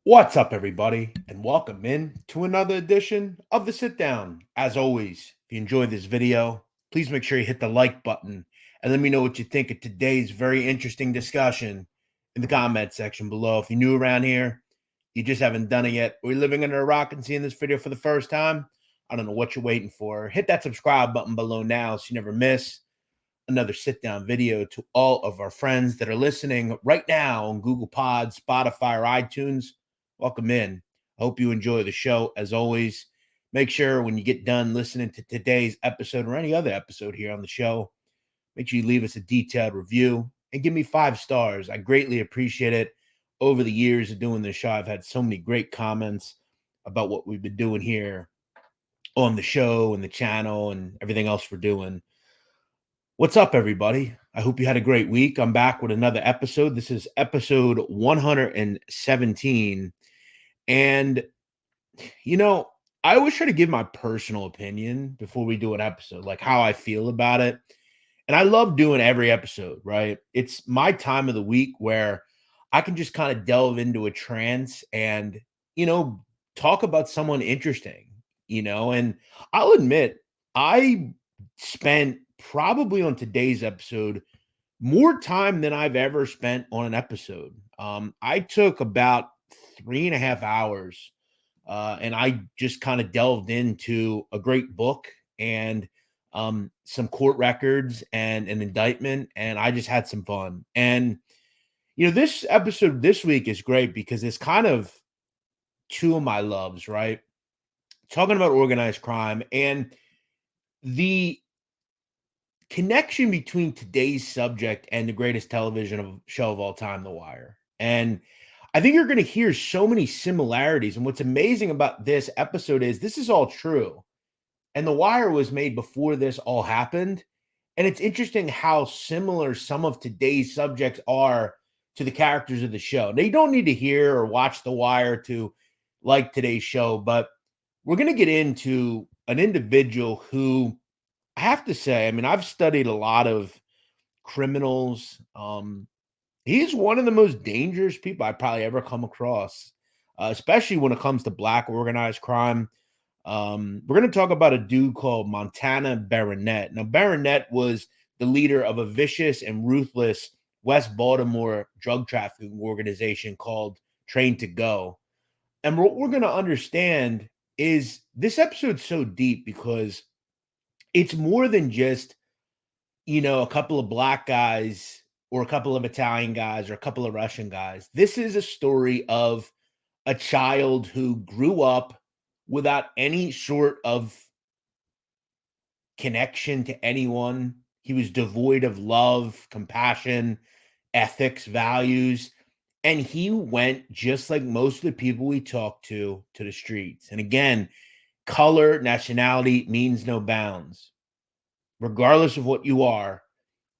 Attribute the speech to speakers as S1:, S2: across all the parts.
S1: What's up, everybody, and welcome in to another edition of the Sit Down. As always, if you enjoyed this video, please make sure you hit the like button and let me know what you think of today's very interesting discussion in the comment section below. If you're new around here, you just haven't done it yet, or you're living under a rock and seeing this video for the first time, I don't know what you're waiting for. Hit that subscribe button below now so you never miss another sit down video. To all of our friends that are listening right now on Google Pod, Spotify, or iTunes, welcome in. I hope you enjoy the show. As always, make sure when you get done listening to today's episode or any other episode here on the show, make sure you leave us a detailed review and give me 5 stars. I greatly appreciate it. Over the years of doing this show, I've had so many great comments about what we've been doing here on the show and the channel and everything else we're doing. What's up, everybody? I hope you had a great week. I'm back with another episode. This is episode 117. And, you know, I always try to give my personal opinion before we do an episode, like how I feel about it. And I love doing every episode, right? It's my time of the week where I can just kind of delve into a trance and, you know, talk about someone interesting, and I'll admit, I spent probably on today's episode more time than I've ever spent on an episode. I took about 3.5 hours, and I just kind of delved into a great book and some court records and an indictment, and I just had some fun. And this episode this week is great because it's kind of two of my loves, right? Talking about organized crime and the connection between today's subject and the greatest show of all time, The Wire. And I think you're going to hear so many similarities. And what's amazing about this episode is this is all true. And The Wire was made before this all happened. And it's interesting how similar some of today's subjects are to the characters of the show. Now, you don't need to hear or watch The Wire to like today's show, but we're going to get into an individual who I have to say, I mean, I've studied a lot of criminals. He's one of the most dangerous people I probably ever come across, especially when it comes to black organized crime. We're going to talk about a dude called Montana Barronette. Now, Barronette was the leader of a vicious and ruthless West Baltimore drug trafficking organization called Train to Go. And what we're going to understand is this episode's so deep because it's more than just, a couple of black guys or a couple of Italian guys or a couple of Russian guys. This is a story of a child who grew up without any sort of connection to anyone. He was devoid of love, compassion, ethics, values. And he went, just like most of the people we talk to the streets. And again, color, nationality means no bounds. Regardless of what you are,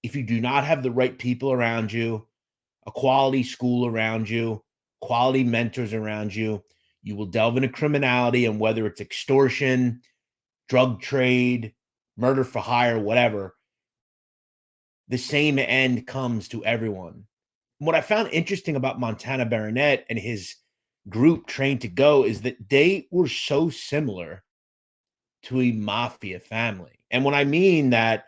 S1: if you do not have the right people around you, a quality school around you, quality mentors around you, you will delve into criminality, and whether it's extortion, drug trade, murder for hire, whatever, the same end comes to everyone. What I found interesting about Montana Barronette and his group Train to Go is that they were so similar to a mafia family. And when I mean that,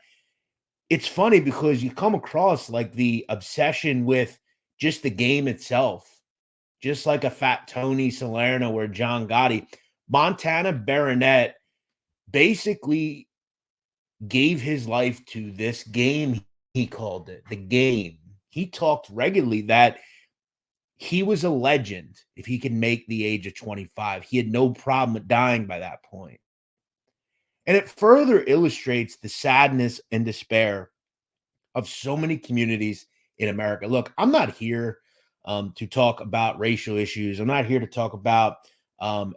S1: it's funny because you come across like the obsession with just the game itself, just like a Fat Tony Salerno or John Gotti. Montana Barronette basically gave his life to this game, he called it the game. He talked regularly that he was a legend if he could make the age of 25. He had no problem with dying by that point. And it further illustrates the sadness and despair of so many communities in America. Look, I'm not here to talk about racial issues. I'm not here to talk about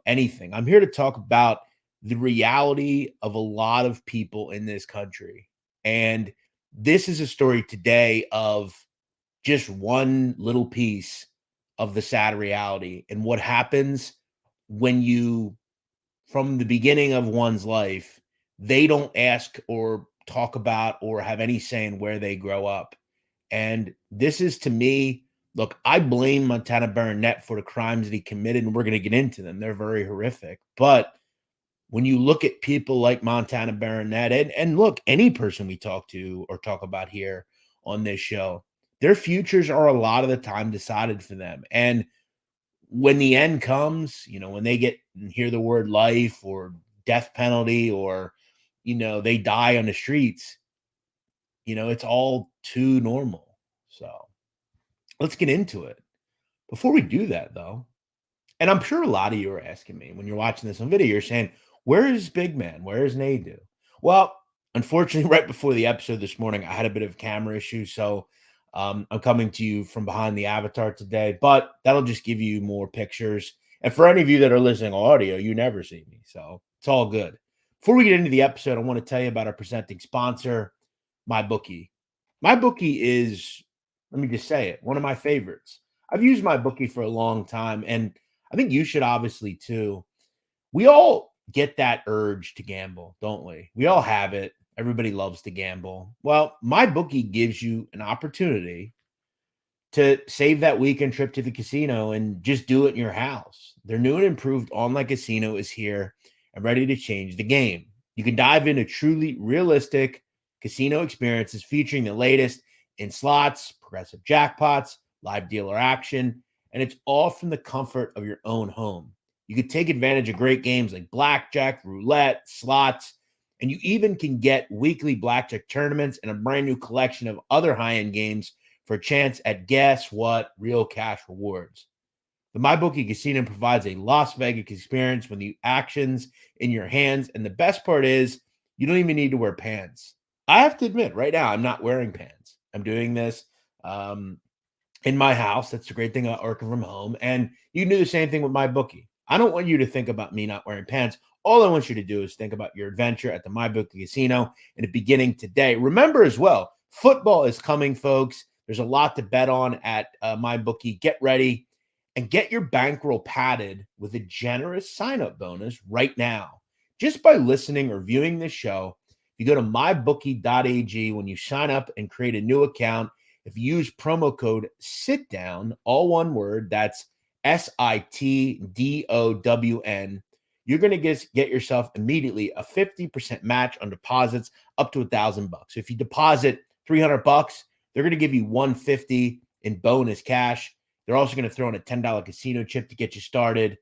S1: anything. I'm here to talk about the reality of a lot of people in this country. And this is a story today of just one little piece of the sad reality and what happens when you, from the beginning of one's life, they don't ask or talk about or have any say in where they grow up. And this is, to me, Look, I blame Montana Barronette for the crimes that he committed, and we're going to get into them. They're very horrific. But when you look at people like Montana Barronette, and look, any person we talk to or talk about here on this show, their futures are a lot of the time decided for them. And when the end comes, when they get and hear the word life or death penalty or, they die on the streets, it's all too normal. So let's get into it. Before we do that, though, and I'm sure a lot of you are asking me when you're watching this on video, you're saying, where is Big Man? Where is Nadu? Well, unfortunately, right before the episode this morning, I had a bit of camera issue. So I'm coming to you from behind the avatar today, but that'll just give you more pictures. And for any of you that are listening audio, you never see me. So it's all good. Before we get into the episode, I want to tell you about our presenting sponsor, MyBookie. MyBookie is, let me just say it, one of my favorites. I've used MyBookie for a long time, and I think you should obviously too. We all get that urge to gamble, don't we? We all have it. Everybody loves to gamble. Well, MyBookie gives you an opportunity to save that weekend trip to the casino and just do it in your house. Their new and improved online casino is here and ready to change the game. You can dive into truly realistic casino experiences featuring the latest in slots, progressive jackpots, live dealer action, and it's all from the comfort of your own home. You can take advantage of great games like blackjack, roulette, slots, and you even can get weekly blackjack tournaments and a brand new collection of other high-end games for a chance at, guess what, real cash rewards. The MyBookie Casino provides a Las Vegas experience with the actions in your hands, and the best part is you don't even need to wear pants. I have to admit, right now, I'm not wearing pants. I'm doing this in my house. That's the great thing about working from home. And you can do the same thing with MyBookie. I don't want you to think about me not wearing pants. All I want you to do is think about your adventure at the MyBookie Casino and it beginning today. Remember as well, football is coming, folks. There's a lot to bet on at MyBookie. Get ready and get your bankroll padded with a generous sign-up bonus right now. Just by listening or viewing this show, you go to mybookie.ag when you sign up and create a new account. If you use promo code SITDOWN, all one word, that's SITDOWN, you're going to get yourself immediately a 50% match on deposits up to $1,000. So if you deposit $300, they're going to give you $150 in bonus cash. They're also going to throw in a $10 casino chip to get you started.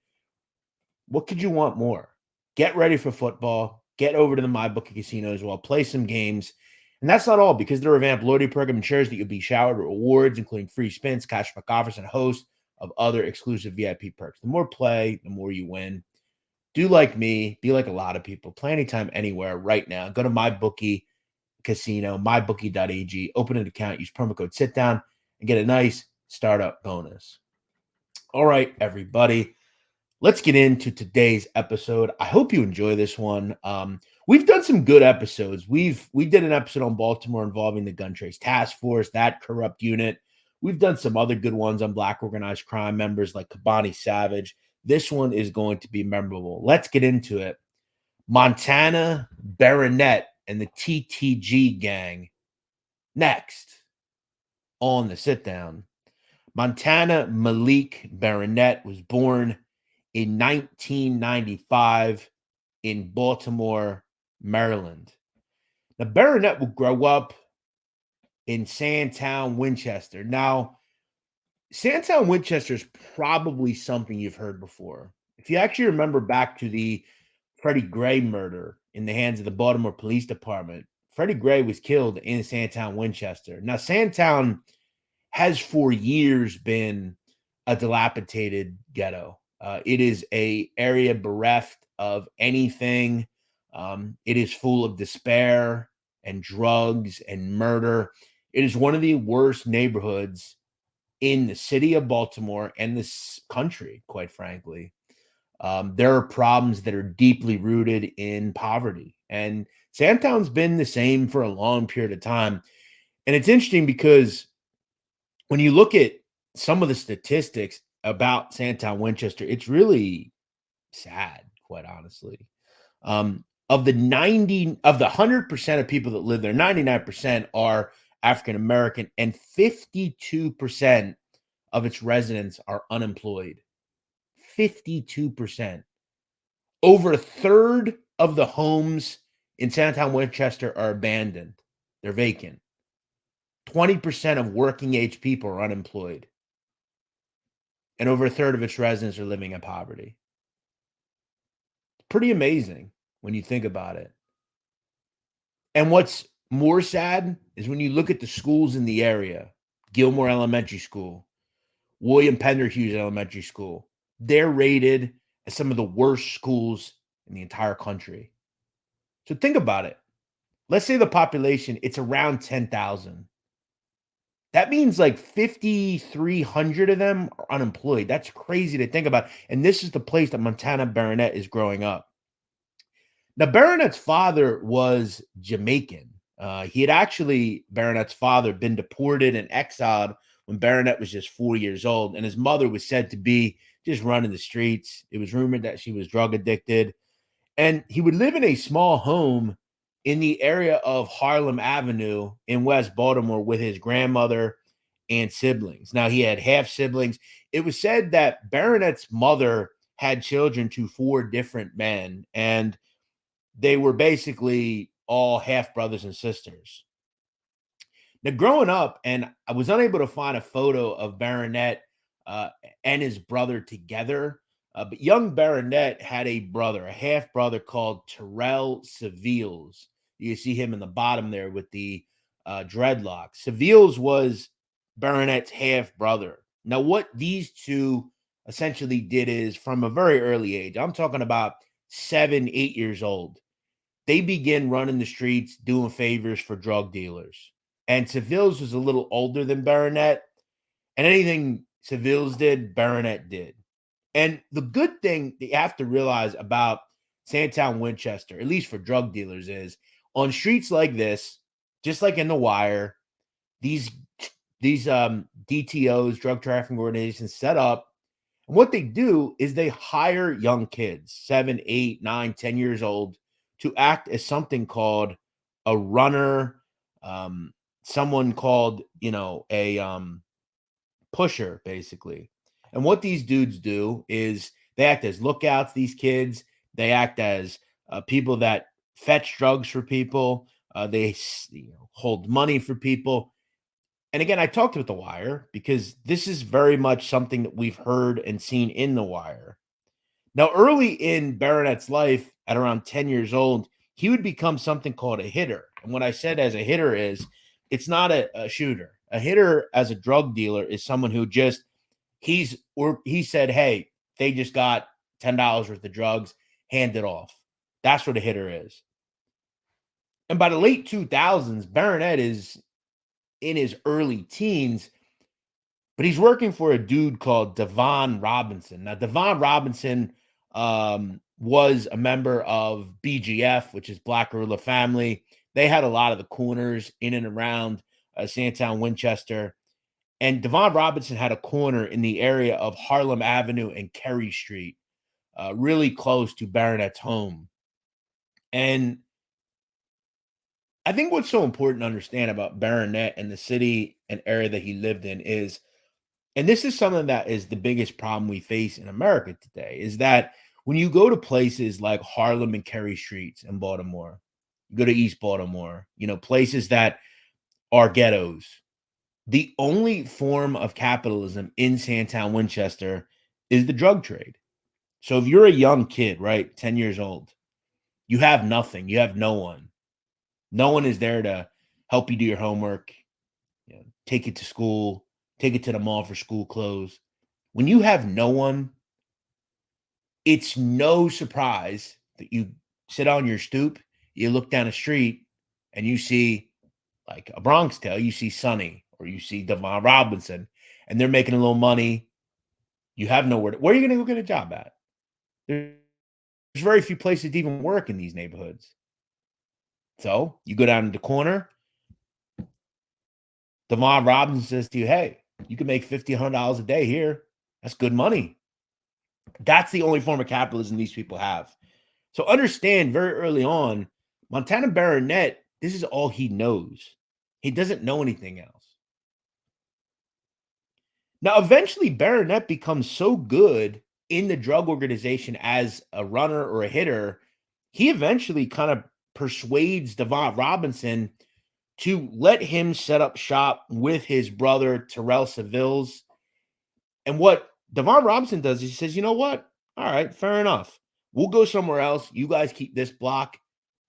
S1: What could you want more? Get ready for football. Get over to the MyBookie Casino as well. Play some games. And that's not all, because the revamped loyalty program ensures that you'll be showered with rewards, including free spins, cashback offers, and a host of other exclusive VIP perks. The more play, the more you win. Do like me. Be like a lot of people. Play anytime, anywhere, right now. Go to MyBookie Casino, mybookie.ag. Open an account. Use promo code SITDOWN and get a nice startup bonus. All right, everybody. Let's get into today's episode. I hope you enjoy this one. We've done some good episodes. We did an episode on Baltimore involving the Gun Trace Task Force, that corrupt unit. We've done some other good ones on Black organized crime members like Kabani Savage. This one is going to be memorable. Let's get into it. Montana Barronette and the TTG gang. Next on the sit down. Montana Malik Barronette was born in 1995 in Baltimore, Maryland. Now, Barronette will grow up in Sandtown, Winchester. Now, Sandtown, Winchester is probably something you've heard before. If you actually remember back to the Freddie Gray murder in the hands of the Baltimore Police Department, Freddie Gray was killed in Sandtown, Winchester. Now, Sandtown has for years been a dilapidated ghetto. It is an area bereft of anything. It is full of despair and drugs and murder. It is one of the worst neighborhoods in the city of Baltimore and this country, quite frankly. There are problems that are deeply rooted in poverty. And Sandtown's been the same for a long period of time. And it's interesting because when you look at some of the statistics about Sandtown, Winchester, it's really sad, quite honestly. Of the 100% of people that live there, 99% are African American, and 52% of its residents are unemployed. 52%. Over a third of the homes in Sandtown, Winchester are abandoned. They're vacant. 20% of working age people are unemployed. And over a third of its residents are living in poverty. Pretty amazing when you think about it. And what's more sad is when you look at the schools in the area, Gilmore Elementary School, William Pender Hughes Elementary School, they're rated as some of the worst schools in the entire country. So think about it. Let's say the population, it's around 10,000. That means like 5,300 of them are unemployed. That's crazy to think about. And this is the place that Montana Barronette is growing up. Now, Barronette's father was Jamaican. He had actually, Barronette's father, been deported and exiled when Barronette was just 4 years old. And his mother was said to be just running the streets. It was rumored that she was drug addicted. And he would live in a small home in the area of Harlem Avenue in West Baltimore with his grandmother and siblings. Now, he had half siblings. It was said that Barronette's mother had children to four different men, and they were basically all half brothers and sisters. Now, growing up, and I was unable to find a photo of Barronette and his brother together, but young Barronette had a brother, a half brother called Terrell Seviles. You see him in the bottom there with the dreadlocks. Seviles was Barronette's half brother. Now, what these two essentially did is from a very early age, I'm talking about 7, 8 years old, they begin running the streets, doing favors for drug dealers. And Seviles was a little older than Barronette, and anything Seviles did, Barronette did. And the good thing that you have to realize about Sandtown, Winchester, at least for drug dealers, is on streets like this, just like in The Wire, these DTOs, drug trafficking organizations, set up. And what they do is they hire young kids, 7, 8, 9, 10 years old, to act as something called a runner, someone called, a pusher, basically. And what these dudes do is they act as lookouts, these kids. They act as people that fetch drugs for people. They hold money for people. And again, I talked with The Wire because this is very much something that we've heard and seen in The Wire. Now, early in Barronette's life, at around 10 years old, he would become something called a hitter. And what I said as a hitter is, it's not a shooter. A hitter as a drug dealer is someone who just, he said, hey, they just got $10 worth of drugs, hand it off. That's what a hitter is. And by the late 2000s, Barronette is in his early teens, but he's working for a dude called Devon Robinson. Now, Devon Robinson was a member of BGF, which is Black Guerrilla Family. They had a lot of the corners in and around Sandtown, Winchester. And Devon Robinson had a corner in the area of Harlem Avenue and Kerry Street, really close to Barronette's home. And I think what's so important to understand about Barronette and the city and area that he lived in is, and this is something that is the biggest problem we face in America today, is that when you go to places like Harlem and Kerry Streets in Baltimore, you go to East Baltimore, places that are ghettos, the only form of capitalism in Sandtown, Winchester is the drug trade. So if you're a young kid, right, 10 years old, you have nothing, you have no one. No one is there to help you do your homework, take it to school, take it to the mall for school clothes. When you have no one, it's no surprise that you sit on your stoop, you look down the street, and you see like a Bronx Tale, you see Sonny or you see Devon Robinson, and they're making a little money. You have nowhere. Where are you going to go get a job at? There's very few places to even work in these neighborhoods. So you go down to the corner. Devon Robinson says to you, hey, you can make $50, $100 a day here. That's good money. That's the only form of capitalism these people have. So understand very early on, Montana Barronette, this is all he knows. He doesn't know anything else. Now, eventually, Barronette becomes so good in the drug organization as a runner or a hitter, he eventually kind of persuades Devon Robinson to let him set up shop with his brother Terrell Seville's. And what Devon Robinson does is he says, you know what? All right, fair enough. We'll go somewhere else. You guys keep this block.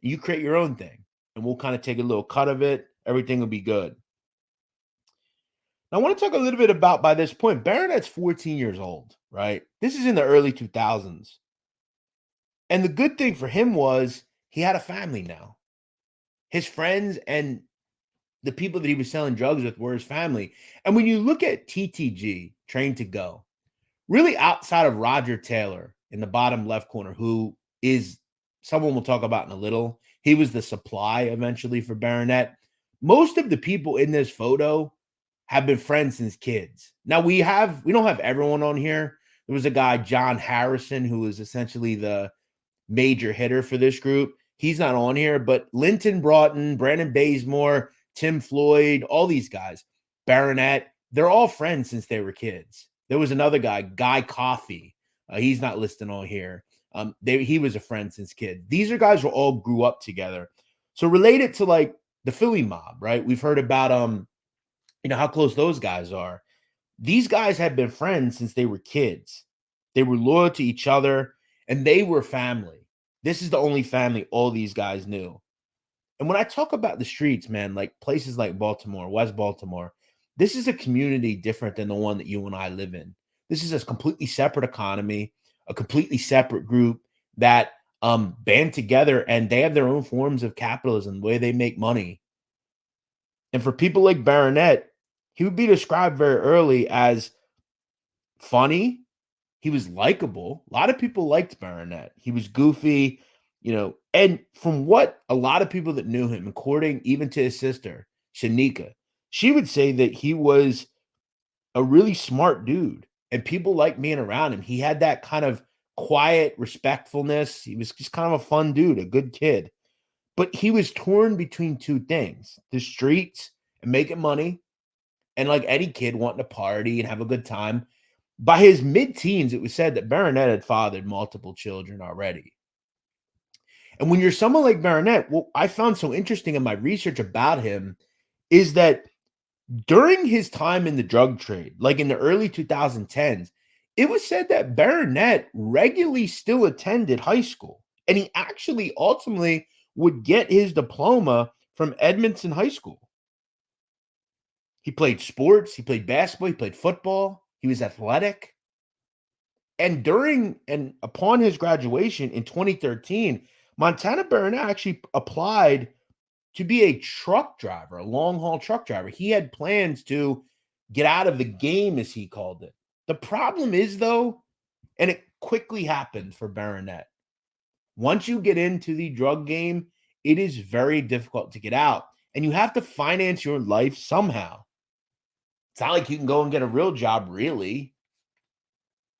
S1: You create your own thing. And we'll kind of take a little cut of it. Everything will be good. Now, I want to talk a little bit about, by this point, Barronette's 14 years old, right? This is in the early 2000s. And the good thing for him was he had a family now. His friends and the people that he was selling drugs with were his family. And when you look at TTG, Train to Go, really outside of Roger Taylor in the bottom left corner, who is someone we'll talk about in a little, he was the supply eventually for Barronette. Most of the people in this photo have been friends since kids. Now we don't have everyone on here. There was a guy, John Harrison, who was essentially the major hitter for this group. He's not on here, but Linton Broughton, Brandon Bazemore, Tim Floyd, all these guys, Barronette, they're all friends since they were kids. There was another guy, Guy Coffey. He's not listed on here. He was a friend since kid. These are guys who all grew up together. So related to like the Philly mob, right? We've heard about how close those guys are. These guys had been friends since they were kids. They were loyal to each other and they were family. This is the only family all these guys knew. And when I talk about the streets, man, like places like Baltimore, West Baltimore, this is a community different than the one that you and I live in. This is a completely separate economy, a completely separate group that band together, and they have their own forms of capitalism, the way they make money. And for people like Barronette, he would be described very early as funny. He was likable. A lot of people liked Barronette. He was goofy, and from what a lot of people that knew him, according even to his sister, Shanika, she would say that he was a really smart dude and people liked being around him. He had that kind of quiet respectfulness. He was just kind of a fun dude, a good kid. But he was torn between two things: the streets and making money, and like any kid wanting to party and have a good time. By his mid-teens, it was said that Barronette had fathered multiple children already. And when you're someone like Barronette, what I found so interesting in my research about him is that during his time in the drug trade, like in the early 2010s, it was said that Barronette regularly still attended high school. And he actually ultimately would get his diploma from Edmondson High School. He played sports, he played basketball, he played football, he was athletic. And upon his graduation in 2013, Montana Barronette actually applied to be a truck driver, a long haul truck driver. He had plans to get out of the game, as he called it. The problem is, though, and it quickly happened for Barronette, once you get into the drug game, it is very difficult to get out. And you have to finance your life somehow. It's not like you can go and get a real job, really.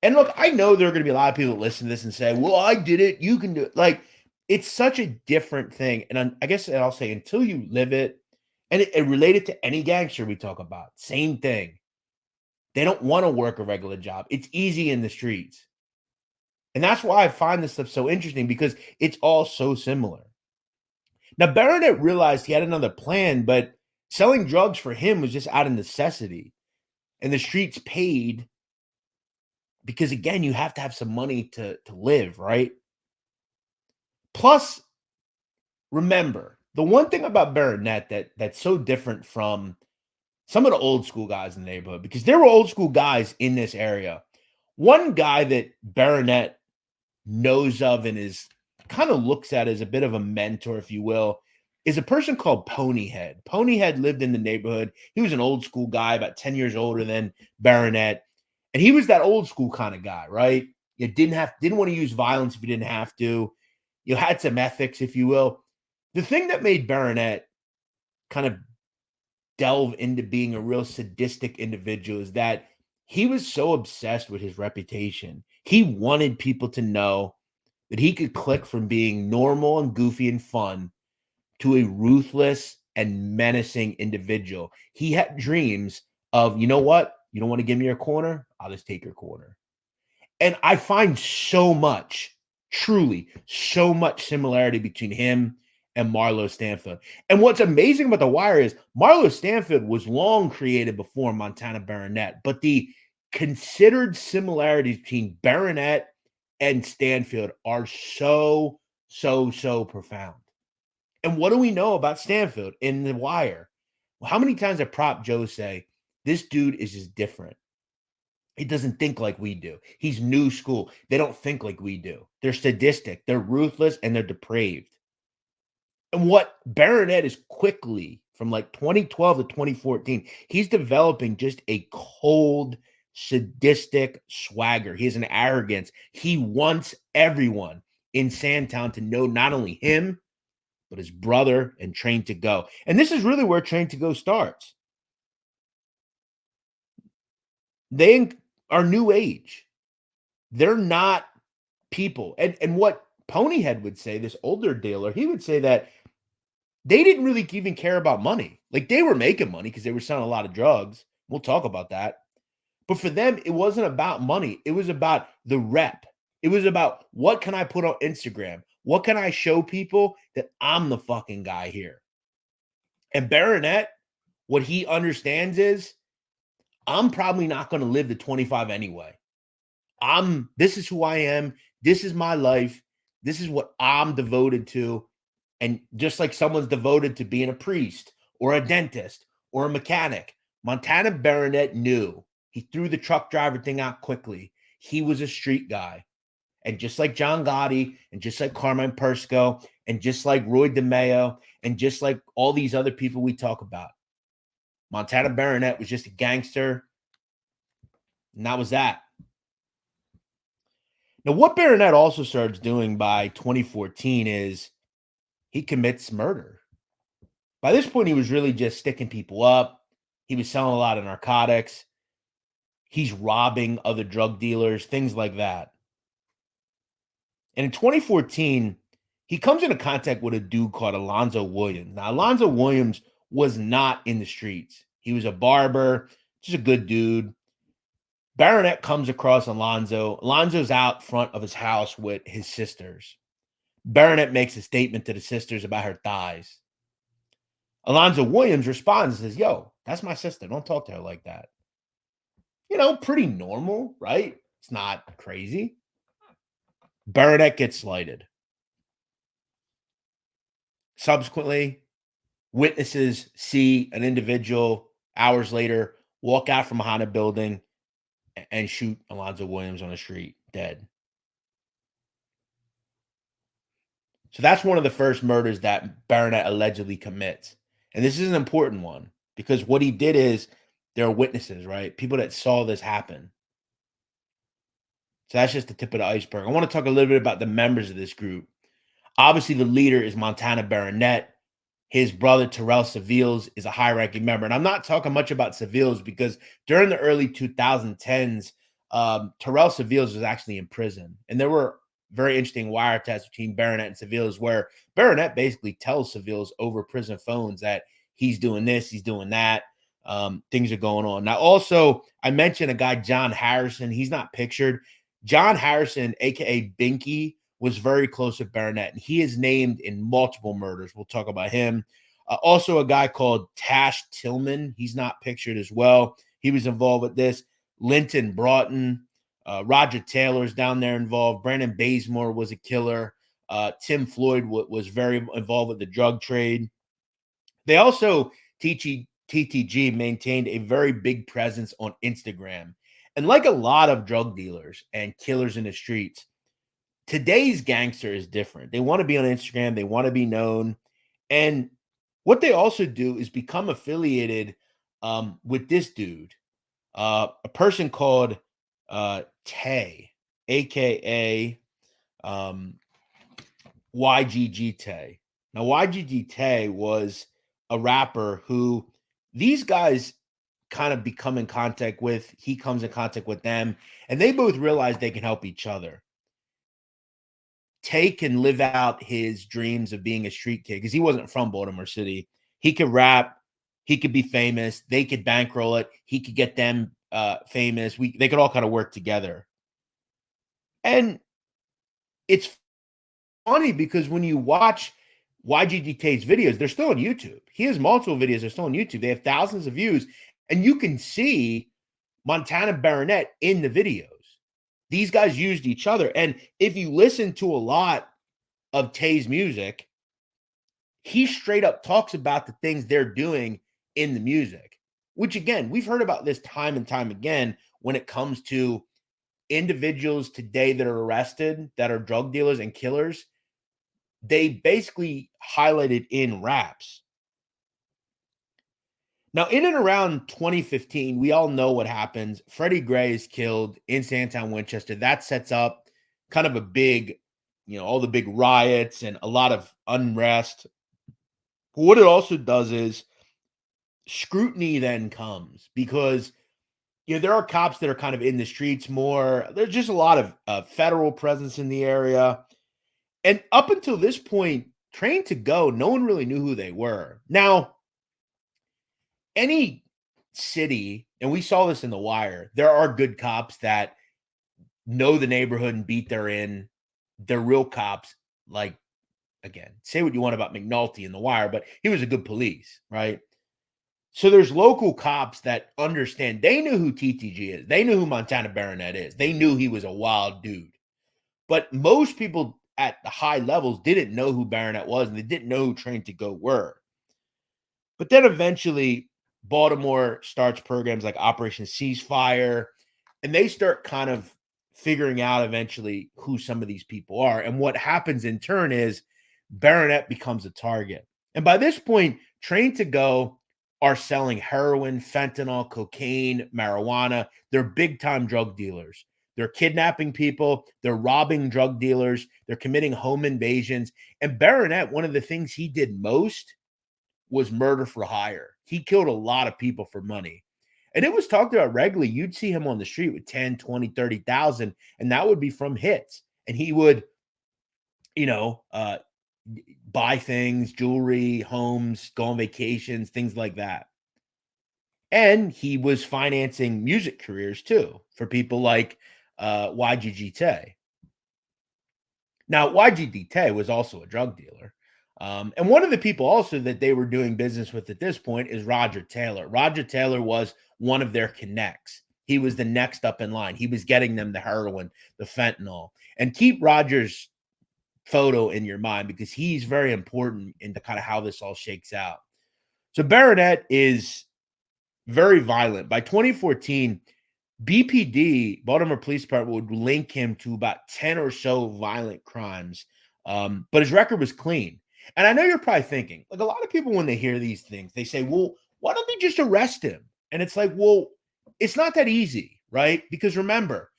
S1: And look, I know there are going to be a lot of people that listen to this and say, well, I did it. You can do it. Like, it's such a different thing. And I guess I'll say until you live it, and it related to any gangster we talk about, same thing. They don't want to work a regular job. It's easy in the streets. And that's why I find this stuff so interesting, because it's all so similar. Now, Barronette realized he had another plan, but selling drugs for him was just out of necessity. And the streets paid because, again, you have to have some money to live, right? Plus, remember, the one thing about Barronette that's so different from some of the old school guys in the neighborhood, because there were old school guys in this area. One guy that Barronette knows of and is kind of looks at as a bit of a mentor, if you will, is a person called Ponyhead. Ponyhead lived in the neighborhood. He was an old school guy, about 10 years older than Barronette. And he was that old school kind of guy, right? You didn't want to use violence if you didn't have to. You had some ethics, if you will. The thing that made Barronette kind of delve into being a real sadistic individual is that he was so obsessed with his reputation. He wanted people to know that he could click from being normal and goofy and fun to a ruthless and menacing individual. He had dreams of, you know what? You don't want to give me your corner? I'll just take your corner. And I find so much, truly, so much similarity between him and Marlo Stanfield. And what's amazing about The Wire is Marlo Stanfield was long created before Montana Barronette, but the considered similarities between Barronette and Stanfield are so, so, so profound. And what do we know about Stanfield in The Wire? Well, how many times did Prop Joe say, this dude is just different? He doesn't think like we do. He's new school. They don't think like we do. They're sadistic, they're ruthless, and they're depraved. And what Barronette is quickly from like 2012 to 2014, he's developing just a cold, sadistic swagger. He has an arrogance. He wants everyone in Sandtown to know not only him, but his brother and Train to Go. And this is really where Train to Go starts. They are new age. They're not people. And what Ponyhead would say, this older dealer, he would say that they didn't really even care about money. Like they were making money because they were selling a lot of drugs. We'll talk about that. But for them, it wasn't about money. It was about the rep. It was about what can I put on Instagram? What can I show people that I'm the fucking guy here? And Barronette, what he understands is I'm probably not going to live to 25 anyway. This is who I am. This is my life. This is what I'm devoted to. And just like someone's devoted to being a priest or a dentist or a mechanic, Montana Barronette knew. He threw the truck driver thing out quickly. He was a street guy. And just like John Gotti and just like Carmine Persco and just like Roy DeMeo and just like all these other people we talk about, Montana Barronette was just a gangster. And that was that. Now, what Barronette also starts doing by 2014 is he commits murder. By this point, he was really just sticking people up. He was selling a lot of narcotics. He's robbing other drug dealers, things like that. And in 2014, he comes into contact with a dude called Alonzo Williams. Now, Alonzo Williams was not in the streets. He was a barber, just a good dude. Barronette comes across Alonzo. Alonzo's out front of his house with his sisters. Barronette makes a statement to the sisters about her thighs. Alonzo Williams responds and says, yo, that's my sister. Don't talk to her like that. You know, pretty normal, right? It's not crazy. Barronette gets slighted. Subsequently, witnesses see an individual hours later walk out from behind a building and shoot Alonzo Williams on the street, dead. So that's one of the first murders that Barronette allegedly commits. And this is an important one because what he did is there are witnesses, right? People that saw this happen. So that's just the tip of the iceberg. I want to talk a little bit about the members of this group. Obviously, the leader is Montana Barronette. His brother, Terrell Seviles, is a high-ranking member. And I'm not talking much about Seviles because during the early 2010s, Terrell Seviles was actually in prison. And there were very interesting wiretaps between Barronette and Seviles where Barronette basically tells Seviles over prison phones that he's doing this, he's doing that. Things are going on. Now, also, I mentioned a guy, John Harrison. He's not pictured. John Harrison, a.k.a. Binky, was very close with Barronette, and he is named in multiple murders. We'll talk about him. Also, a guy called Tash Tillman. He's not pictured as well. He was involved with this. Linton Broughton, Roger Taylor's down there involved. Brandon Bazemore was a killer. Tim Floyd was very involved with the drug trade. They also, TTG maintained a very big presence on Instagram. And like a lot of drug dealers and killers in the streets, today's gangster is different. They want to be on Instagram. They want to be known. And what they also do is become affiliated with this dude, a person called Tay, a.k.a. YGG Tay. Now, YGG Tay was a rapper who these guys kind of become in contact with. He comes in contact with them, and they both realize they can help each other. Tay can live out his dreams of being a street kid because he wasn't from Baltimore City. He could rap. He could be famous. They could bankroll it. He could get them famous. They could all kind of work together. And it's funny because when you watch YGDK's videos, they're still on YouTube. He has multiple videos, they're still on YouTube. They have thousands of views, and you can see Montana Barronette in the videos. These guys used each other. And if you listen to a lot of Tay's music, he straight up talks about the things they're doing in the music, which again, we've heard about this time and time again when it comes to individuals today that are arrested that are drug dealers and killers. They basically highlighted in raps. Now, in and around 2015, we all know what happens. Freddie Gray is killed in Sandtown, Winchester. That sets up kind of a big, all the big riots and a lot of unrest. But what it also does is scrutiny then comes because, there are cops that are kind of in the streets more. There's just a lot of federal presence in the area. And up until this point, Train to Go, no one really knew who they were. Now, any city, and we saw this in The Wire, there are good cops that know the neighborhood and beat their in. They're real cops. Like, again, say what you want about McNulty in The Wire, but he was a good police, right? So there's local cops that understand. They knew who TTG is. They knew who Montana Barronette is. They knew he was a wild dude. But most people at the high levels didn't know who Barronette was, and they didn't know who Train to Go were. But then eventually, Baltimore starts programs like Operation Ceasefire, and they start kind of figuring out eventually who some of these people are. And what happens in turn is Barronette becomes a target. And by this point, Train to Go are selling heroin, fentanyl, cocaine, marijuana. They're big-time drug dealers. They're kidnapping people. They're robbing drug dealers. They're committing home invasions. And Barronette, one of the things he did most was murder for hire. He killed a lot of people for money. And it was talked about regularly. You'd see him on the street with 10, 20, 30,000, and that would be from hits. And he would, buy things, jewelry, homes, go on vacations, things like that. And he was financing music careers too for people like YGDT. Now, YGDT was also a drug dealer. And one of the people also that they were doing business with at this point is Roger Taylor. Roger Taylor was one of their connects. He was the next up in line. He was getting them the heroin, the fentanyl. And keep Roger's photo in your mind because he's very important into kind of how this all shakes out. So Barronette is very violent. By 2014, BPD, Baltimore Police Department, would link him to about 10 or so violent crimes. But his record was clean. And I know you're probably thinking, like a lot of people, when they hear these things, they say, well, why don't they just arrest him? And it's like, well, it's not that easy, right? Because remember,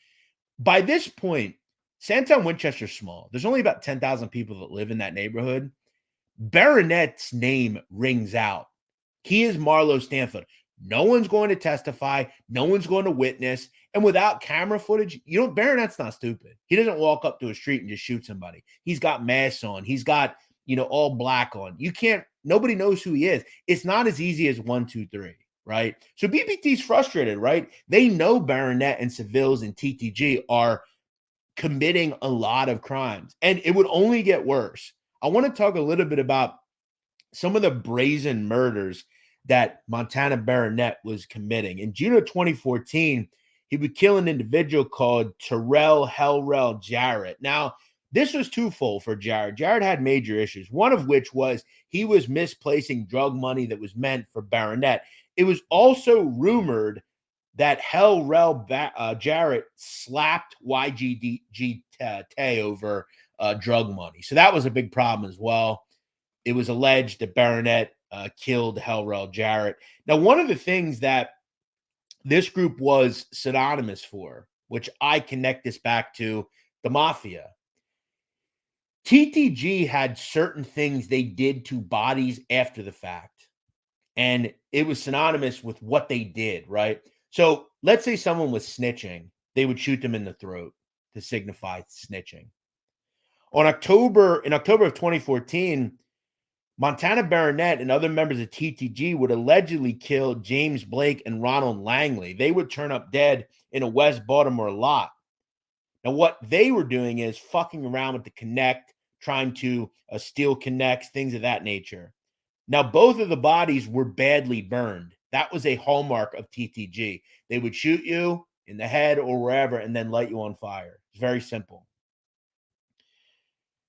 S1: by this point, Sandtown, Winchester's small. There's only about 10,000 people that live in that neighborhood. Barronette's name rings out. He is Marlo Stanfield. No one's going to testify. No one's going to witness. And without camera footage, Barronette's not stupid. He doesn't walk up to a street and just shoot somebody. He's got masks on. He's got, all black on. Nobody knows who he is. It's not as easy as 1, 2, 3, right? So BPT's frustrated, right? They know Barronette and Seville's and TTG are committing a lot of crimes, and it would only get worse. I want to talk a little bit about some of the brazen murders that Montana Barronette was committing. In June of 2014, he would kill an individual called Terrell Hellrell Jarrett. Now, this was twofold for Jarrett. Jarrett had major issues, one of which was he was misplacing drug money that was meant for Barronette. It was also rumored that Hellrell Jarrett slapped YGDT over drug money. So that was a big problem as well. It was alleged that Barronette killed Hellrell Jarrett. Now, one of the things that this group was synonymous for, which I connect this back to the Mafia, TTG had certain things they did to bodies after the fact, and it was synonymous with what they did, right? So let's say someone was snitching, they would shoot them in the throat to signify snitching. In October of 2014, Montana Barronette and other members of TTG would allegedly kill James Blake and Ronald Langley. They would turn up dead in a West Baltimore lot. Now, what they were doing is fucking around with the connect, trying to steal connects, things of that nature. Now, both of the bodies were badly burned. That was a hallmark of TTG. They would shoot you in the head or wherever and then light you on fire. It's very simple.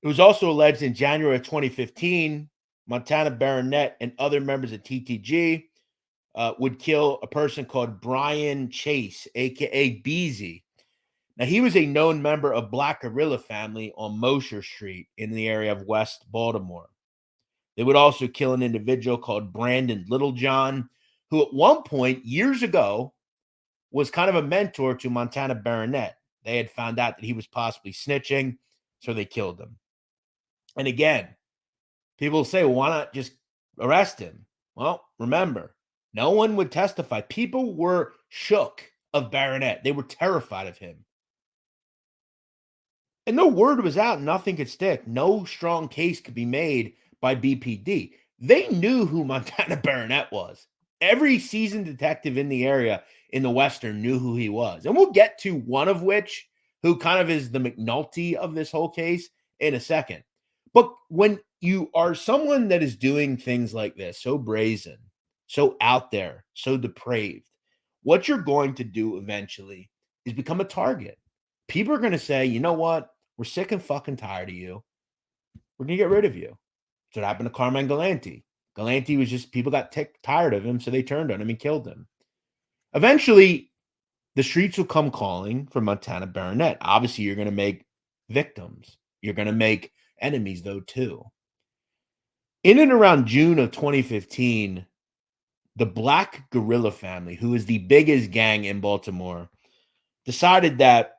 S1: It was also alleged in January of 2015, Montana Barronette and other members of TTG would kill a person called Brian Chase, aka Beezy. Now, he was a known member of Black Guerrilla family on Mosher Street in the area of West Baltimore. They would also kill an individual called Brandon Littlejohn, who at one point years ago was kind of a mentor to Montana Barronette. They had found out that he was possibly snitching, so they killed him. And again, people say, well, why not just arrest him? Well, remember, no one would testify. People were shook of Barronette. They were terrified of him. And no word was out. Nothing could stick. No strong case could be made by BPD. They knew who Montana Barronette was. Every seasoned detective in the area in the Western knew who he was. And we'll get to one of which, who kind of is the McNulty of this whole case, in a second. But when you are someone that is doing things like this, so brazen, so out there, so depraved, what you're going to do eventually is become a target. People are going to say, you know what? We're sick and fucking tired of you. We're going to get rid of you. That's what happened to Carmine Galante. Galante was just, people got tired of him, so they turned on him and killed him. Eventually, the streets will come calling for Montana Barronette. Obviously, you're going to make victims. You're going to make enemies, though, too. In and around June of 2015, the Black Guerrilla family, who is the biggest gang in Baltimore, decided that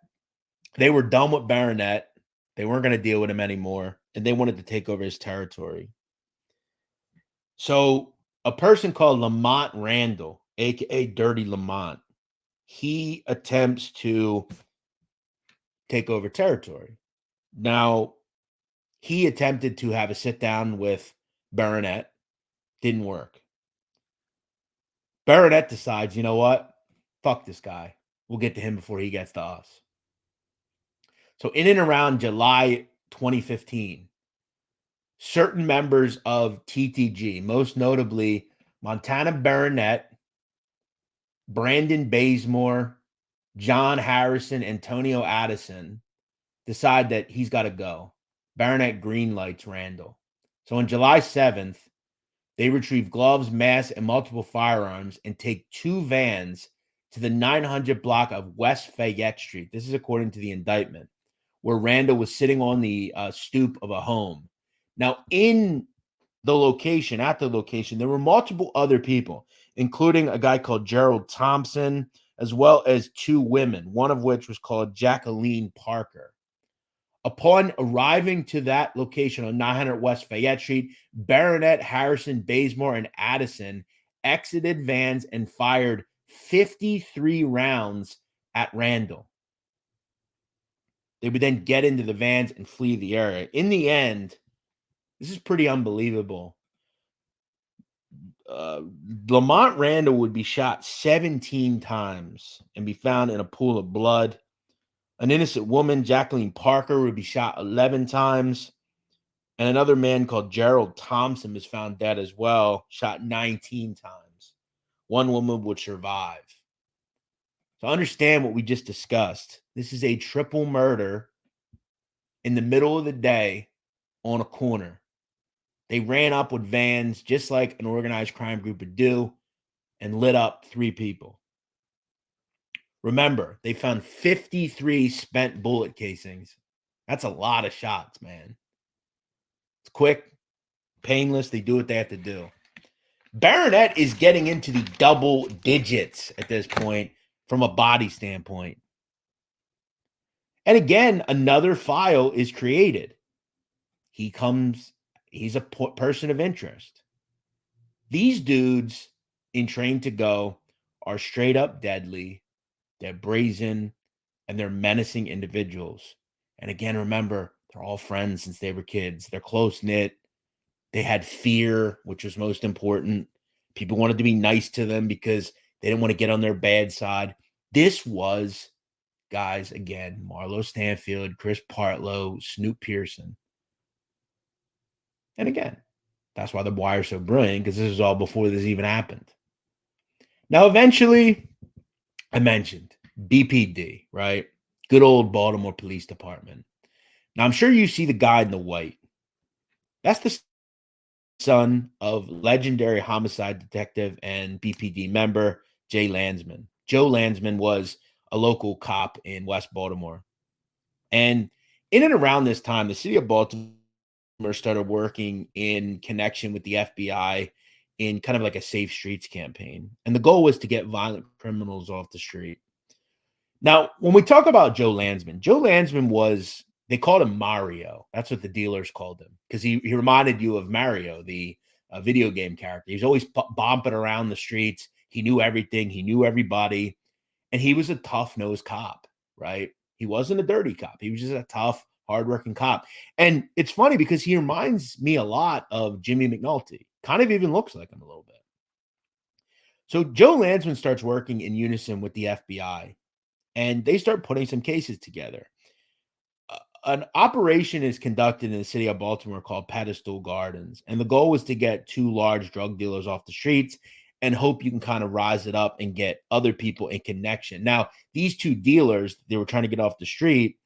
S1: they were done with Barronette. They weren't going to deal with him anymore, and they wanted to take over his territory. So a person called Lamont Randall, aka Dirty Lamont, he attempts to take over territory. Now, he attempted to have a sit down with Barronette. Didn't work. Barronette decides, you know what? Fuck this guy. We'll get to him before he gets to us. So in and around July 2015, certain members of TTG, most notably Montana Barronette, Brandon Bazemore, John Harrison, Antonio Addison, decide that he's got to go. Barronette greenlights Randall. So on July 7th, they retrieve gloves, masks, and multiple firearms and take 2 vans to the 900 block of West Fayette Street. This is according to the indictment, where Randall was sitting on the stoop of a home. Now, in the location, at the location, there were multiple other people, including a guy called Gerald Thompson, as well as 2 women, one of which was called Jacqueline Parker. Upon arriving to that location on 900 West Fayette Street, Barronette, Harrison, Bazemore, and Addison exited vans and fired 53 rounds at Randall. They would then get into the vans and flee the area. In the end, this is pretty unbelievable. Lamont Randall would be shot 17 times and be found in a pool of blood. An innocent woman, Jacqueline Parker, would be shot 11 times. And another man called Gerald Thompson was found dead as well, shot 19 times. One woman would survive. So understand what we just discussed. This is a triple murder in the middle of the day on a corner. They ran up with vans just like an organized crime group would do and lit up 3 people. Remember, they found 53 spent bullet casings. That's a lot of shots, man. It's quick, painless. They do what they have to do. Barronette is getting into the double digits at this point from a body standpoint. And again, another file is created. He's a person of interest. These dudes in Train to Go are straight up deadly. They're brazen and they're menacing individuals. And again, remember, they're all friends since they were kids. They're close knit. They had fear, which was most important. People wanted to be nice to them because they didn't want to get on their bad side. This was, guys, again, Marlo Stanfield, Chris Partlow, Snoop Pearson. And again, that's why the Wire's so brilliant, because this is all before this even happened. Now, eventually, I mentioned BPD, right? Good old Baltimore Police Department. Now, I'm sure you see the guy in the white. That's the son of legendary homicide detective and BPD member Jay Landsman. Joe Landsman was a local cop in West Baltimore. And in and around this time, the city of Baltimore started working in connection with the FBI in kind of like a safe streets campaign. And the goal was to get violent criminals off the street. Now, when we talk about Joe Landsman was, they called him Mario. That's what the dealers called him, because he reminded you of Mario, the video game character. He was always bumping around the streets. He knew everything. He knew everybody. And he was a tough-nosed cop, right? He wasn't a dirty cop. He was just a tough, hardworking cop. And it's funny because he reminds me a lot of Jimmy McNulty. Kind of even looks like him a little bit. So Joe Landsman starts working in unison with the FBI, and they start putting some cases together. An operation is conducted in the city of Baltimore called Pedestal Gardens, and the goal was to get two large drug dealers off the streets and hope you can kind of rise it up and get other people in connection. Now, these two dealers they were trying to get off the street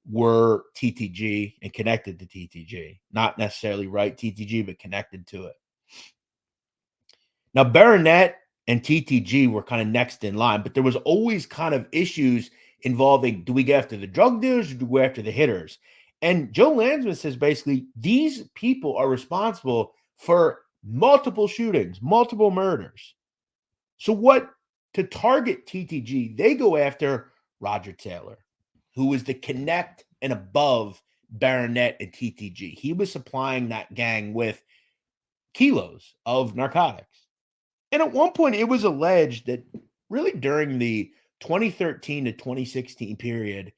S1: were TTG and connected to TTG, not necessarily right TTG, but connected to it. Now, Barronette and TTG were kind of next in line, but there was always kind of issues involving, do we go after the drug dealers or do we go after the hitters? And Joe Landsman says basically these people are responsible for multiple shootings, multiple murders. So what, to target TTG, they go after Roger Taylor, who was the connect and above Barronette and TTG. He was supplying that gang with kilos of narcotics. And at one point, it was alleged that really during the 2013 to 2016 period,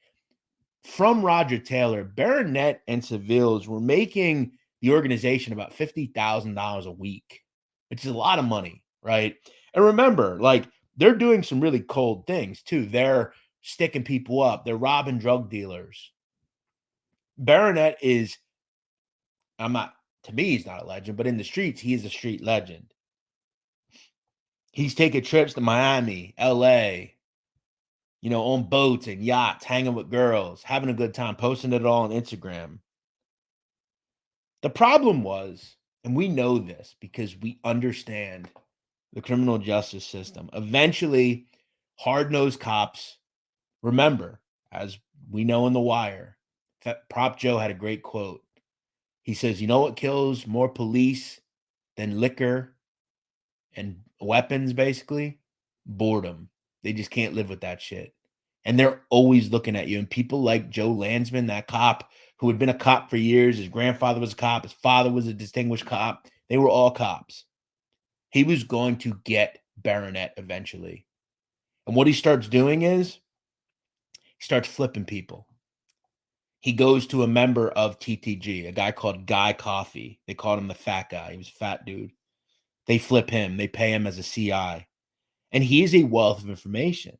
S1: from Roger Taylor, Barronette and Seville's were making the organization about $50,000 a week, which is a lot of money, right? And remember, like, they're doing some really cold things too. They're sticking people up, they're robbing drug dealers. Barronette is, I'm not, to me, he's not a legend, but in the streets, he is a street legend. He's taking trips to Miami, LA, on boats and yachts, hanging with girls, having a good time, posting it all on Instagram. The problem was, and we know this because we understand the criminal justice system, eventually, hard-nosed cops, remember, as we know in The Wire, Prop Joe had a great quote. He says, you know what kills more police than liquor and weapons, basically? Boredom. They just can't live with that shit. And they're always looking at you. And people like Joe Landsman, that cop who had been a cop for years, his grandfather was a cop, his father was a distinguished cop. They were all cops. He was going to get Barronette eventually. And what he starts doing is he starts flipping people. He goes to a member of TTG, a guy called Guy Coffey. They called him the fat guy. He was a fat dude. They flip him. They pay him as a CI. And he is a wealth of information.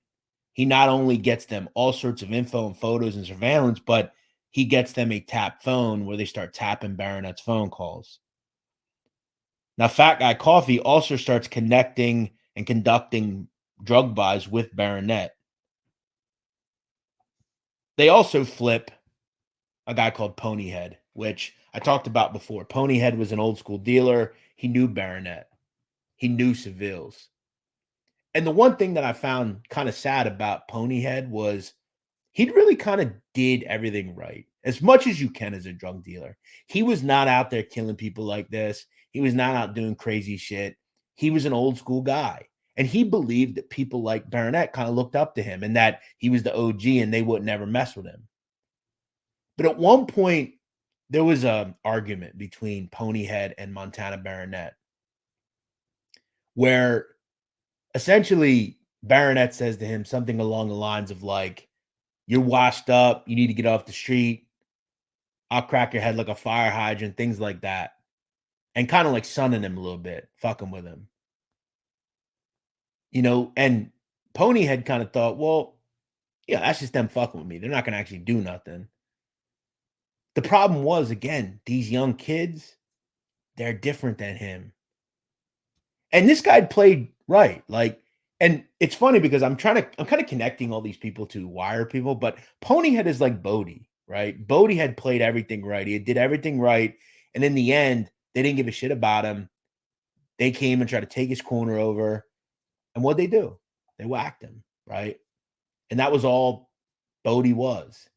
S1: He not only gets them all sorts of info and photos and surveillance, but he gets them a tap phone where they start tapping Barronette's phone calls. Now, Fat Guy Coffee also starts connecting and conducting drug buys with Barronette. They also flip a guy called Ponyhead, which I talked about before. Ponyhead was an old school dealer. He knew Barronette. He knew Seville's. And the one thing that I found kind of sad about Ponyhead was he really kind of did everything right, as much as you can as a drug dealer. He was not out there killing people like this. He was not out doing crazy shit. He was an old school guy. And he believed that people like Barronette kind of looked up to him and that he was the OG and they would never mess with him. But at one point, there was an argument between Ponyhead and Montana Barronette where essentially Barronette says to him something along the lines of like, you're washed up. You need to get off the street. I'll crack your head like a fire hydrant, things like that. and kind of like sunning him a little bit, fucking with him. And Pony had kind of thought, well, yeah, that's just them fucking with me. They're not gonna actually do nothing. The problem was, again, these young kids, they're different than him. And this guy played right. And it's funny because I'm kind of connecting all these people to Wire people, but Ponyhead is like Bodie, right? Bodie had played everything right. He did everything right. And in the end, they didn't give a shit about him. They came and tried to take his corner over. And what'd they do? They whacked him, right? And that was all Bodie was.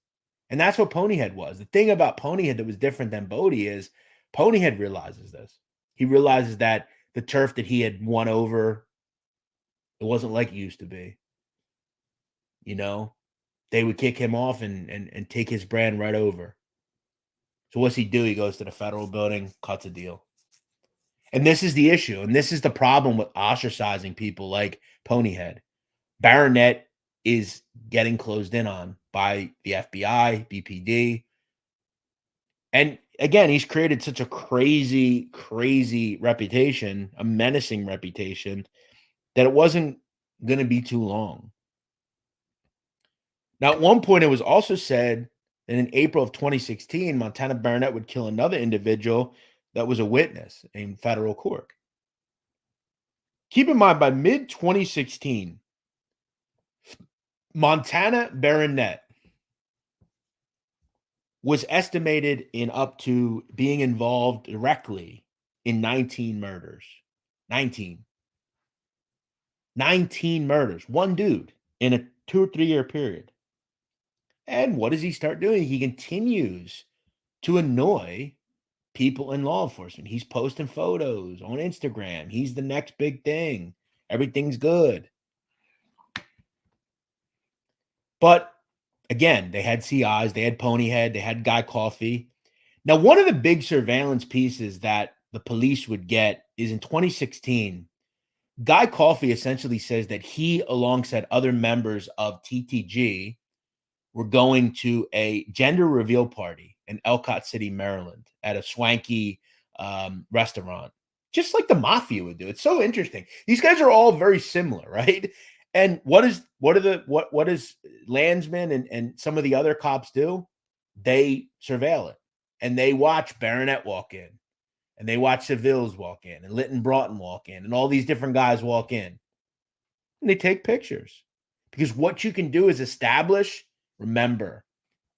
S1: And that's what Ponyhead was. The thing about Ponyhead that was different than Bodie is Ponyhead realizes this. He realizes that the turf that he had won over, it wasn't like it used to be. They would kick him off and take his brand right over. So what's he do? He goes to the federal building, cuts a deal. And this is the issue. And this is the problem with ostracizing people like Ponyhead. Barronette is getting closed in on by the FBI, BPD. And again, he's created such a crazy, crazy reputation, a menacing reputation, that it wasn't going to be too long. Now, at one point, it was also said that in April of 2016, Montana Barronette would kill another individual that was a witness in federal court. Keep in mind, by mid-2016, Montana Barronette was estimated in up to being involved directly in 19 murders. 19 murders. One dude in a 2 or 3 year period. And what does he start doing? He continues to annoy people in law enforcement. He's posting photos on Instagram. He's the next big thing. Everything's good. But again, they had CIs, they had Ponyhead, they had Guy Coffey. Now, one of the big surveillance pieces that the police would get is in 2016. Guy Coffey essentially says that he, alongside other members of TTG, were going to a gender reveal party in Ellicott City, Maryland, at a swanky restaurant, just like the Mafia would do. It's so interesting. These guys are all very similar, right? And what does Landsman and some of the other cops do? They surveil it, and they watch Barronette walk in, and they watch Seville's walk in, and Lytton Broughton walk in, and all these different guys walk in, and they take pictures. Because what you can do is establish. Remember,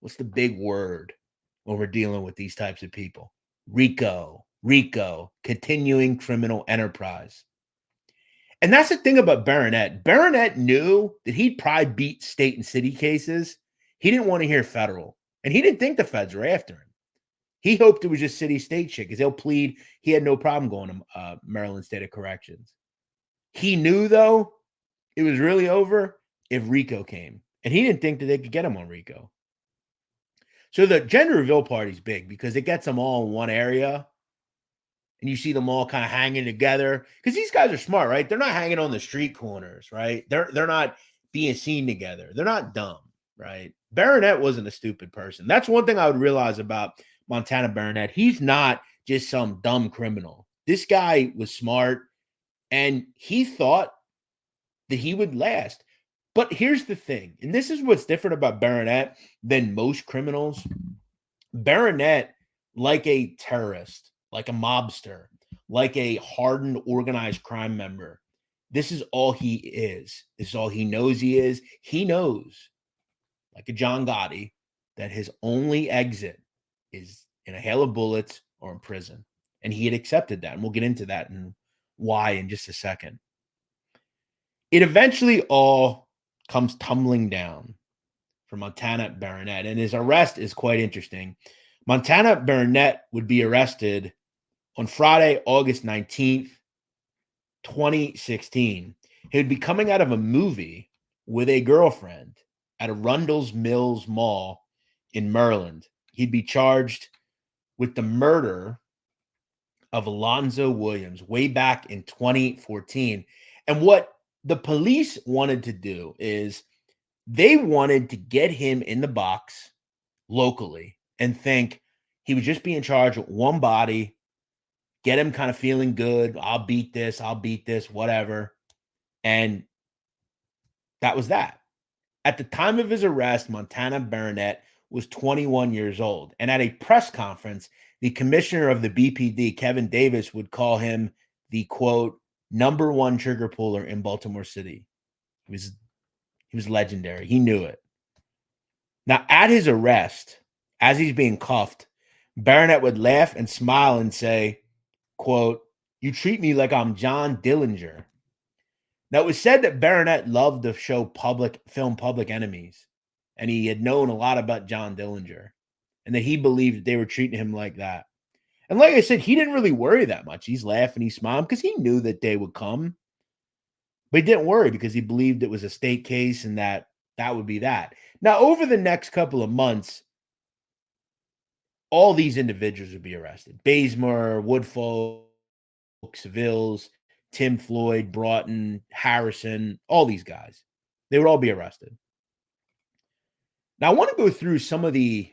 S1: what's the big word when we're dealing with these types of people? RICO, continuing criminal enterprise. And that's the thing about Barronette. Barronette knew that he'd probably beat state and city cases. He didn't want to hear federal. And he didn't think the feds were after him. He hoped it was just city-state shit because they'll plead. He had no problem going to Maryland State of Corrections. He knew, though, it was really over if RICO came. And he didn't think that they could get him on RICO. So the gender reveal party is big because it gets them all in one area. And you see them all kind of hanging together. Because these guys are smart, right? They're not hanging on the street corners, right? They're not being seen together. They're not dumb, right? Barronette wasn't a stupid person. That's one thing I would realize about Montana Barronette. He's not just some dumb criminal. This guy was smart, and he thought that he would last. But here's the thing, and this is what's different about Barronette than most criminals. Barronette, like a terrorist, like a mobster, like a hardened organized crime member, this is all he is. This is all he knows he is. He knows, like a John Gotti, that his only exit is in a hail of bullets or in prison. And he had accepted that. And we'll get into that and why in just a second. It eventually all comes tumbling down for Montana Barronette. And his arrest is quite interesting. Montana Barronette would be arrested on Friday, August 19th, 2016. He would be coming out of a movie with a girlfriend at Arundel's Mills Mall in Maryland. He'd be charged with the murder of Alonzo Williams way back in 2014. And what the police wanted to do is they wanted to get him in the box locally and think he was just being charged with one body get him kind of feeling good. I'll beat this, whatever. And that was that. At the time of his arrest, Montana Barronette was 21 years old. And at a press conference, the commissioner of the BPD, Kevin Davis, would call him the quote, number one trigger puller in Baltimore City. He was legendary. He knew it. Now, at his arrest, as he's being cuffed, Barronette would laugh and smile and say, quote, you treat me like I'm John Dillinger. Now, it was said that Barronette loved the show Public Enemies, and he had known a lot about John Dillinger, and that he believed that they were treating him like that. And like I said, he didn't really worry that much. He's laughing, he's smiling because he knew that day would come, but he didn't worry because he believed it was a state case and that would be that. Now, over the next couple of months, all these individuals would be arrested. Bazemore, Woodfolk, Sevilles, Tim Floyd, Broughton, Harrison, all these guys. They would all be arrested. Now, I want to go through some of the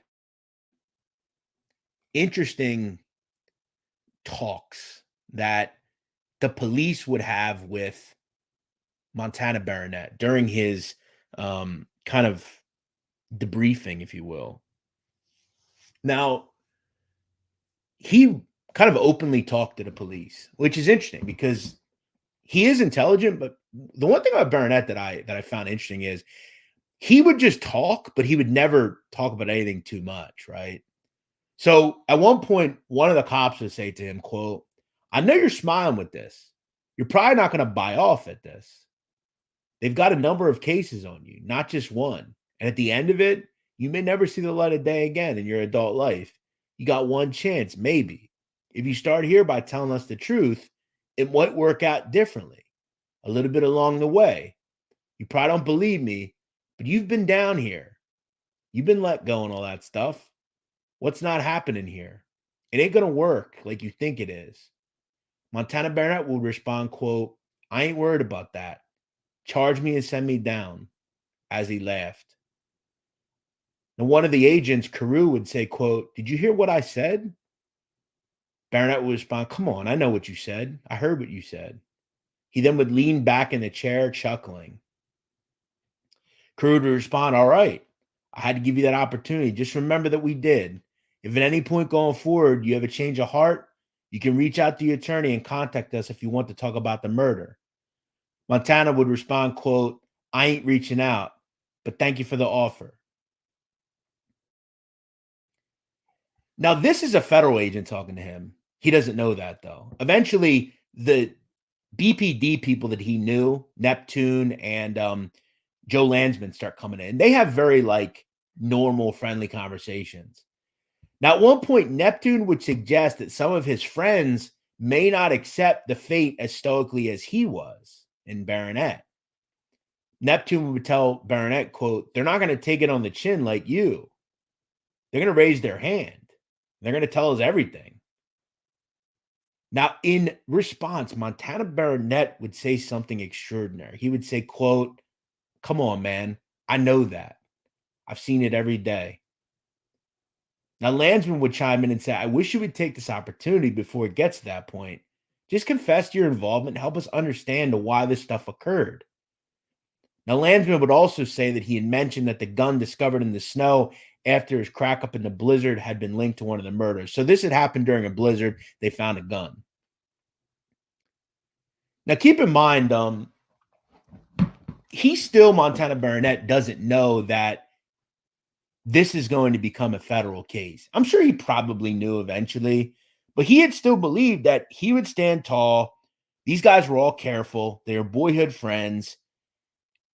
S1: interesting talks that the police would have with Montana Barronette during his kind of debriefing, if you will. Now, he kind of openly talked to the police, which is interesting because he is intelligent. But the one thing about Barronette that I found interesting is he would just talk, but he would never talk about anything too much, right? So at one point, one of the cops would say to him, quote, I know you're smiling with this. You're probably not going to buy off at this. They've got a number of cases on you, not just one. And at the end of it, you may never see the light of day again in your adult life. You got one chance, maybe. If you start here by telling us the truth, it might work out differently, a little bit along the way. You probably don't believe me, but you've been down here. You've been let go and all that stuff. What's not happening here? It ain't going to work like you think it is. Montana Barronette will respond, quote, I ain't worried about that. Charge me and send me down, as he laughed. And one of the agents, Carew, would say, quote, did you hear what I said? Barronette would respond, come on, I know what you said. I heard what you said. He then would lean back in the chair, chuckling. Carew would respond, all right, I had to give you that opportunity. Just remember that we did. If at any point going forward you have a change of heart, you can reach out to your attorney and contact us if you want to talk about the murder. Montana would respond, quote, I ain't reaching out, but thank you for the offer. Now, this is a federal agent talking to him. He doesn't know that, though. Eventually, the BPD people that he knew, Neptune and Joe Landsman, start coming in. They have very, normal, friendly conversations. Now, at one point, Neptune would suggest that some of his friends may not accept the fate as stoically as he was in Barronette. Neptune would tell Barronette, quote, they're not going to take it on the chin like you. They're going to raise their hand. They're going to tell us everything. Now, in response, Montana Barronette would say something extraordinary. He would say, quote, come on, man. I know that. I've seen it every day. Now, Landsman would chime in and say, I wish you would take this opportunity before it gets to that point. Just confess to your involvement and help us understand why this stuff occurred. Now, Landsman would also say that he had mentioned that the gun discovered in the snow after his crack up in the blizzard had been linked to one of the murders. So this had happened during a blizzard. They found a gun. Now, keep in mind, Montana Barronette doesn't know that this is going to become a federal case. I'm sure he probably knew eventually, but he had still believed that he would stand tall. These guys were all careful. They were boyhood friends.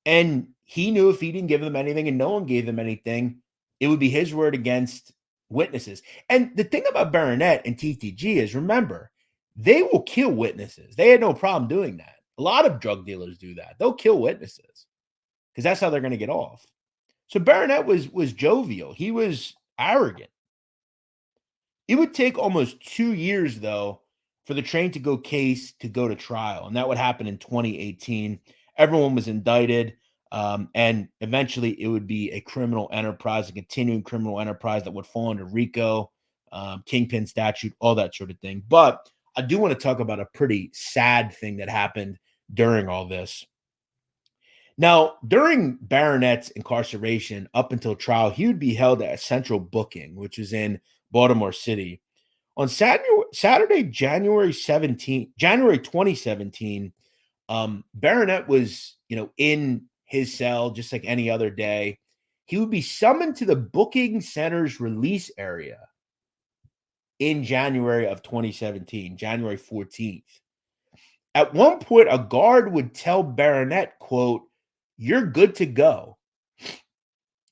S1: And he knew if he didn't give them anything and no one gave them anything, it would be his word against witnesses. And the thing about Barronette and TTG is, remember, they will kill witnesses. They had no problem doing that. A lot of drug dealers do that. They'll kill witnesses because that's how they're going to get off. So Barronette was jovial. He was arrogant. It would take almost 2 years, though, for the train to go case to go to trial. And that would happen in 2018. Everyone was indicted. And eventually it would be a criminal enterprise, a continuing criminal enterprise that would fall under RICO, Kingpin statute, all that sort of thing. But I do want to talk about a pretty sad thing that happened during all this. Now, during Barronette's incarceration up until trial, he would be held at Central Booking, which is in Baltimore City. On Saturday, January 2017, Barronette was, in his cell just like any other day. He would be summoned to the booking center's release area in January of 2017, January 14th. At one point, a guard would tell Barronette, quote, "You're good to go."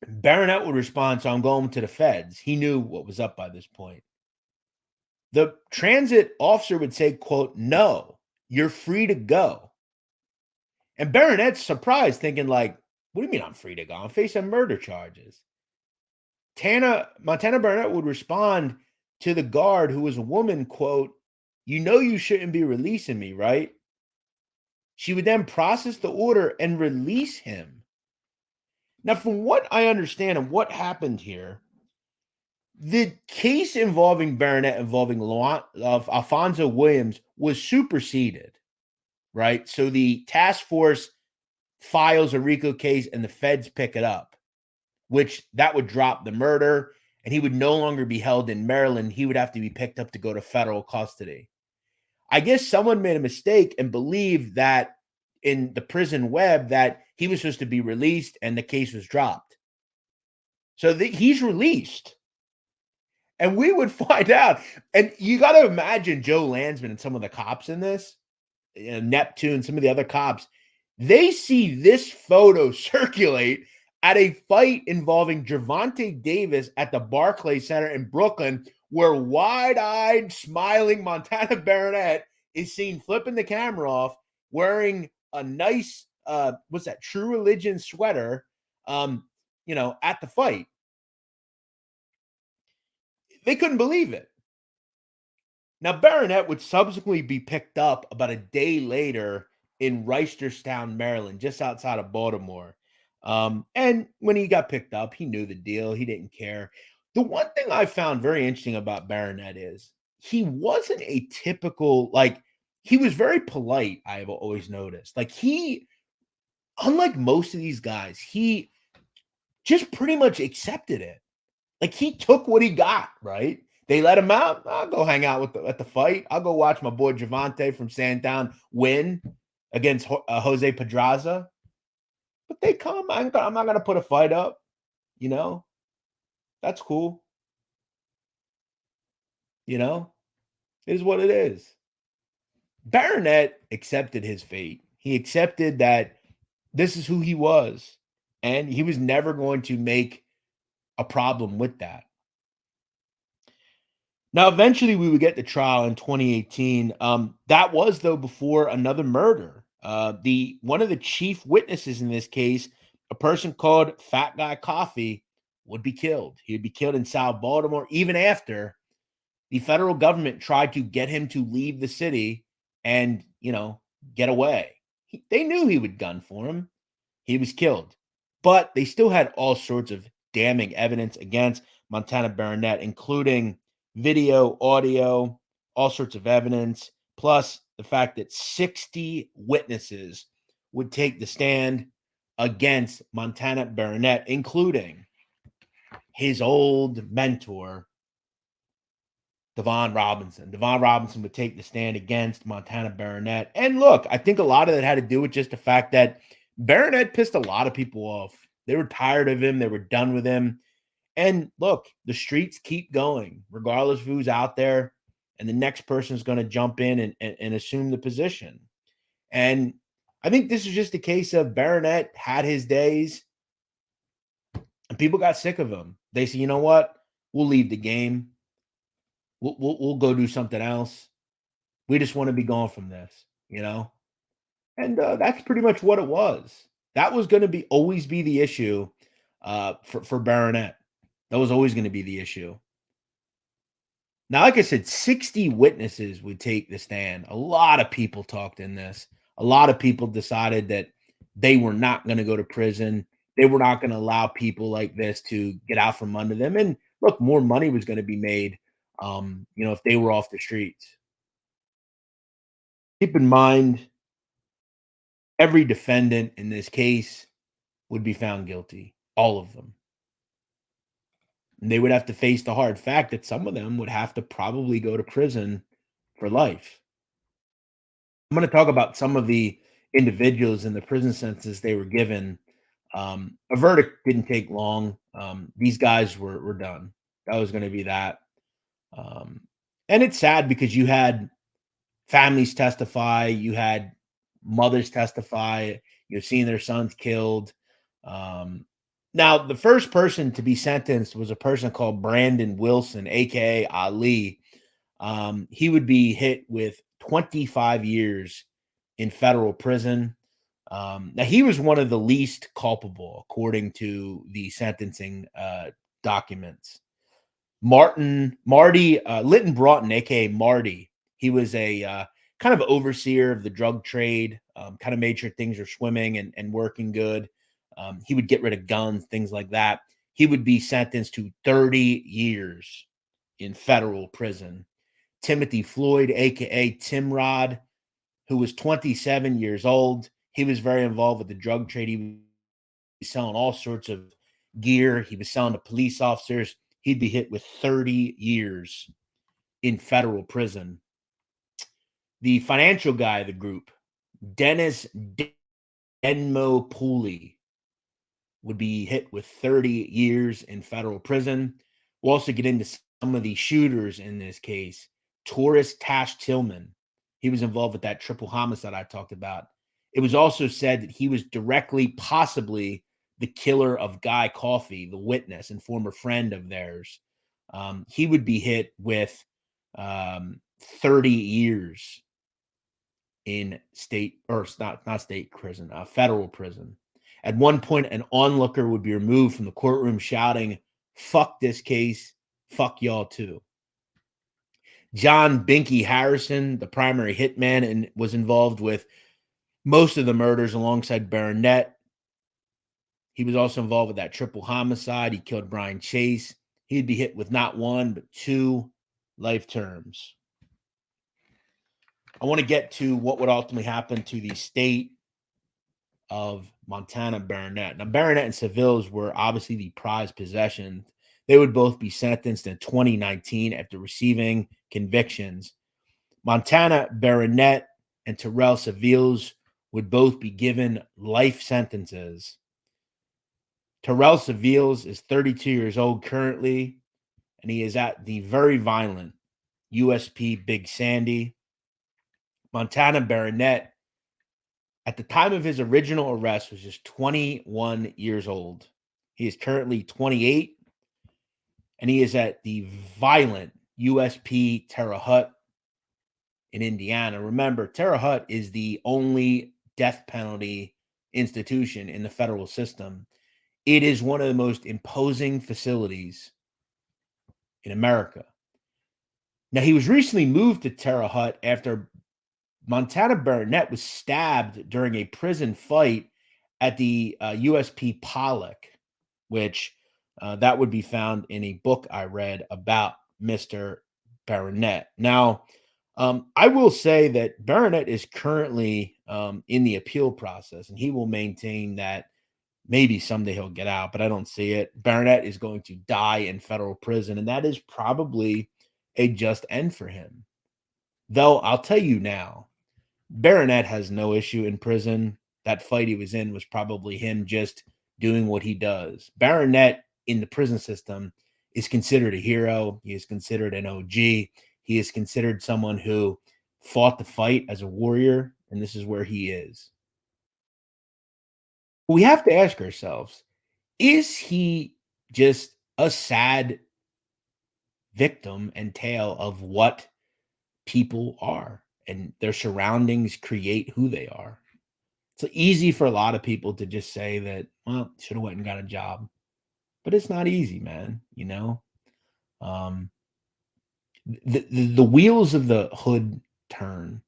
S1: Barronette would respond, "So I'm going to the feds." He knew what was up by this point. The transit officer would say, quote, "No, you're free to go." And Barronette's surprised, thinking, like, what do you mean I'm free to go? I'm facing murder charges. Montana Barronette would respond to the guard, who was a woman, quote, "You know you shouldn't be releasing me, right?" She would then process the order and release him. Now, from what I understand and what happened here, the case involving Barronette, involving of Alfonso Williams, was superseded, right? So the task force files a RICO case and the feds pick it up, which that would drop the murder, and he would no longer be held in Maryland. He would have to be picked up to go to federal custody. I guess someone made a mistake and believed that in the prison web that he was supposed to be released and the case was dropped. So he's released. And we would find out. And you got to imagine Joe Landsman and some of the cops in this, Neptune, some of the other cops, they see this photo circulate at a fight involving Gervonta Davis at the Barclays Center in Brooklyn, where wide-eyed, smiling Montana Barronette is seen flipping the camera off, wearing a nice, what's that, True Religion sweater, at the fight. They couldn't believe it. Now, Barronette would subsequently be picked up about a day later in Reisterstown, Maryland, just outside of Baltimore. And when he got picked up, he knew the deal. He didn't care. The one thing I found very interesting about Barronette is he wasn't a typical, he was very polite, I've always noticed. Unlike most of these guys, he just pretty much accepted it. Like, he took what he got, right? They let him out. I'll go hang out at the fight. I'll go watch my boy Gervonta from Sitdown win against Jose Pedraza. But they come. I'm not going to put a fight up. That's cool. It is what it is. Barronette accepted his fate. He accepted that this is who he was, and he was never going to make a problem with that. Now, eventually, we would get the trial in 2018. That was, though, before another murder. One of the chief witnesses in this case, a person called Fat Guy Coffee, would be killed. He would be killed in South Baltimore, even after the federal government tried to get him to leave the city and, get away. They knew he would gun for him. He was killed. But they still had all sorts of damning evidence against Montana Barronette, including video, audio, all sorts of evidence, plus the fact that 60 witnesses would take the stand against Montana Barronette, including his old mentor, Devon Robinson. Devon Robinson would take the stand against Montana Barronette. And look, I think a lot of it had to do with just the fact that Barronette pissed a lot of people off. They were tired of him. They were done with him. And look, the streets keep going, regardless of who's out there. And the next person is going to jump in and assume the position. And I think this is just a case of Barronette had his days and people got sick of him. They said, you know what? We'll leave the game. We'll go do something else. We just want to be gone from this. And that's pretty much what it was. That was going to always be the issue for Barronette. That was always going to be the issue. Now, like I said, 60 witnesses would take the stand. A lot of people talked in this. A lot of people decided that they were not going to go to prison. They were not going to allow people like this to get out from under them. And look, more money was going to be made, if they were off the streets. Keep in mind, every defendant in this case would be found guilty, all of them. And they would have to face the hard fact that some of them would have to probably go to prison for life. I'm going to talk about some of the individuals in the prison sentences they were given. A verdict didn't take long. These guys were done. That was going to be that. Um, and it's sad because you had families testify, you had mothers testify, you're seeing their sons killed. Um, Now, the first person to be sentenced was a person called Brandon Wilson, aka Ali. He would be hit with 25 years in federal prison. Now, he was one of the least culpable, according to the sentencing documents. Lytton Broughton, aka Marty. He was a kind of overseer of the drug trade. Kind of made sure things were swimming and working good. He would get rid of guns, things like that. He would be sentenced to 30 years in federal prison. Timothy Floyd, aka Timrod, who was 27 years old. He was very involved with the drug trade. He was selling all sorts of gear. He was selling to police officers. He'd be hit with 30 years in federal prison. The financial guy of the group, Dennis Denmo Pooley, would be hit with 30 years in federal prison. We'll also get into some of the shooters in this case. Taurus Tash Tillman, he was involved with that triple homicide I talked about. It was also said that he was directly, possibly, the killer of Guy Coffey, the witness and former friend of theirs. He would be hit with 30 years in state, or not state prison, federal prison. At one point, an onlooker would be removed from the courtroom shouting, "Fuck this case, fuck y'all too." John Binky Harrison, the primary hitman, and was involved with most of the murders alongside Barronette. He was also involved with that triple homicide. He killed Brian Chase. He'd be hit with not one, but two life terms. I want to get to what would ultimately happen to the state of Montana Barronette. Now, Barronette and Seville's were obviously the prized possession. They would both be sentenced in 2019 after receiving convictions. Montana Barronette and Terrell Seville's would both be given life sentences. Terrell Seville's is 32 years old currently, and he is at the very violent USP Big Sandy. Montana Barronette, at the time of his original arrest, was just 21 years old. He is currently 28, and he is at the violent USP Terre Haute in Indiana. Remember, Terre Haute is the only death penalty institution in the federal system. It is one of the most imposing facilities in America. Now, he was recently moved to Terre Haute after Montana Barronette was stabbed during a prison fight at the USP Pollock, which that would be found in a book I read about Mr. Barronette. Now, I will say that Barronette is currently in the appeal process, and he will maintain that maybe someday he'll get out, but I don't see it. Barronette is going to die in federal prison, and that is probably a just end for him. Though I'll tell you now, Barronette has no issue in prison. That fight he was in was probably him just doing what he does. Barronette in the prison system is considered a hero. He is considered an OG. He is considered someone who fought the fight as a warrior, and this is where he is. We have to ask ourselves, is he just a sad victim and tale of what people are, and their surroundings create who they are? It's easy for a lot of people to just say that, well, should have went and got a job, but it's not easy, man. Um, the wheels of the hood turn,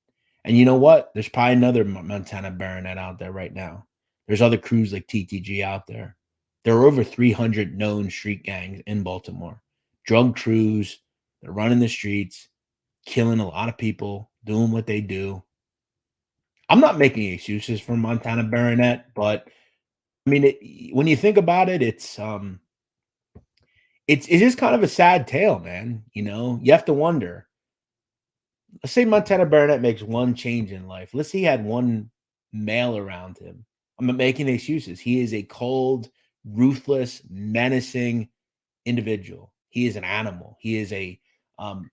S1: and you know what? There's probably another Montana Baronet out there right now. There's other crews like TTG out there. There are over 300 known street gangs in Baltimore, drug crews. They're running the streets, killing a lot of people, doing what they do. I'm not making excuses for Montana Barronette, but I mean, when you think about it, it's just kind of a sad tale, man. You know, you have to wonder. Let's say Montana Barronette makes one change in life. Let's say he had one male around him. I'm not making excuses. He is a cold, ruthless, menacing individual. He is an animal. He is um,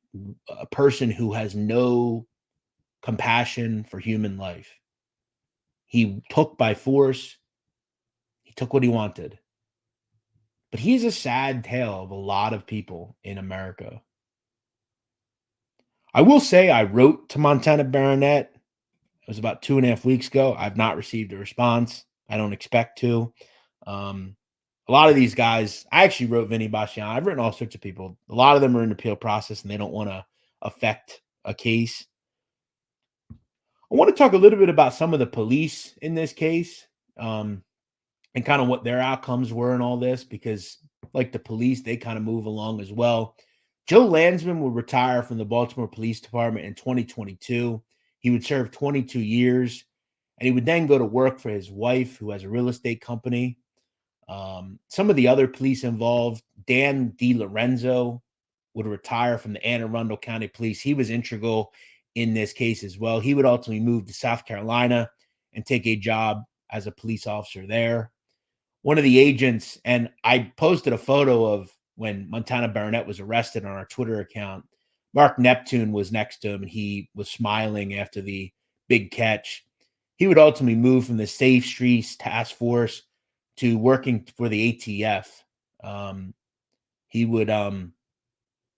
S1: a person who has no compassion for human life. He took by force. He took what he wanted. But he's a sad tale of a lot of people in America. I will say I wrote to Montana Barronette. It was about 2.5 weeks ago. I've not received a response. I don't expect to. Um, a lot of these guys, I actually wrote Vinny Bascian. I've written all sorts of people. A lot of them are in the appeal process and they don't want to affect a case. I want to talk a little bit about some of the police in this case. And kind of what their outcomes were in all this, because like the police, they kind of move along as well. Joe Landsman would retire from the Baltimore Police Department in 2022. He would serve 22 years, and he would then go to work for his wife, who has a real estate company. Some of the other police involved, Dan DiLorenzo would retire from the Anne Arundel County Police. He was integral in this case as well. He would ultimately move to South Carolina and take a job as a police officer there. One of the agents, and I posted a photo of when Montana Barronette was arrested on our Twitter account. Mark Neptune was next to him and he was smiling after the big catch. He would ultimately move from the Safe Streets Task Force to working for the ATF. He would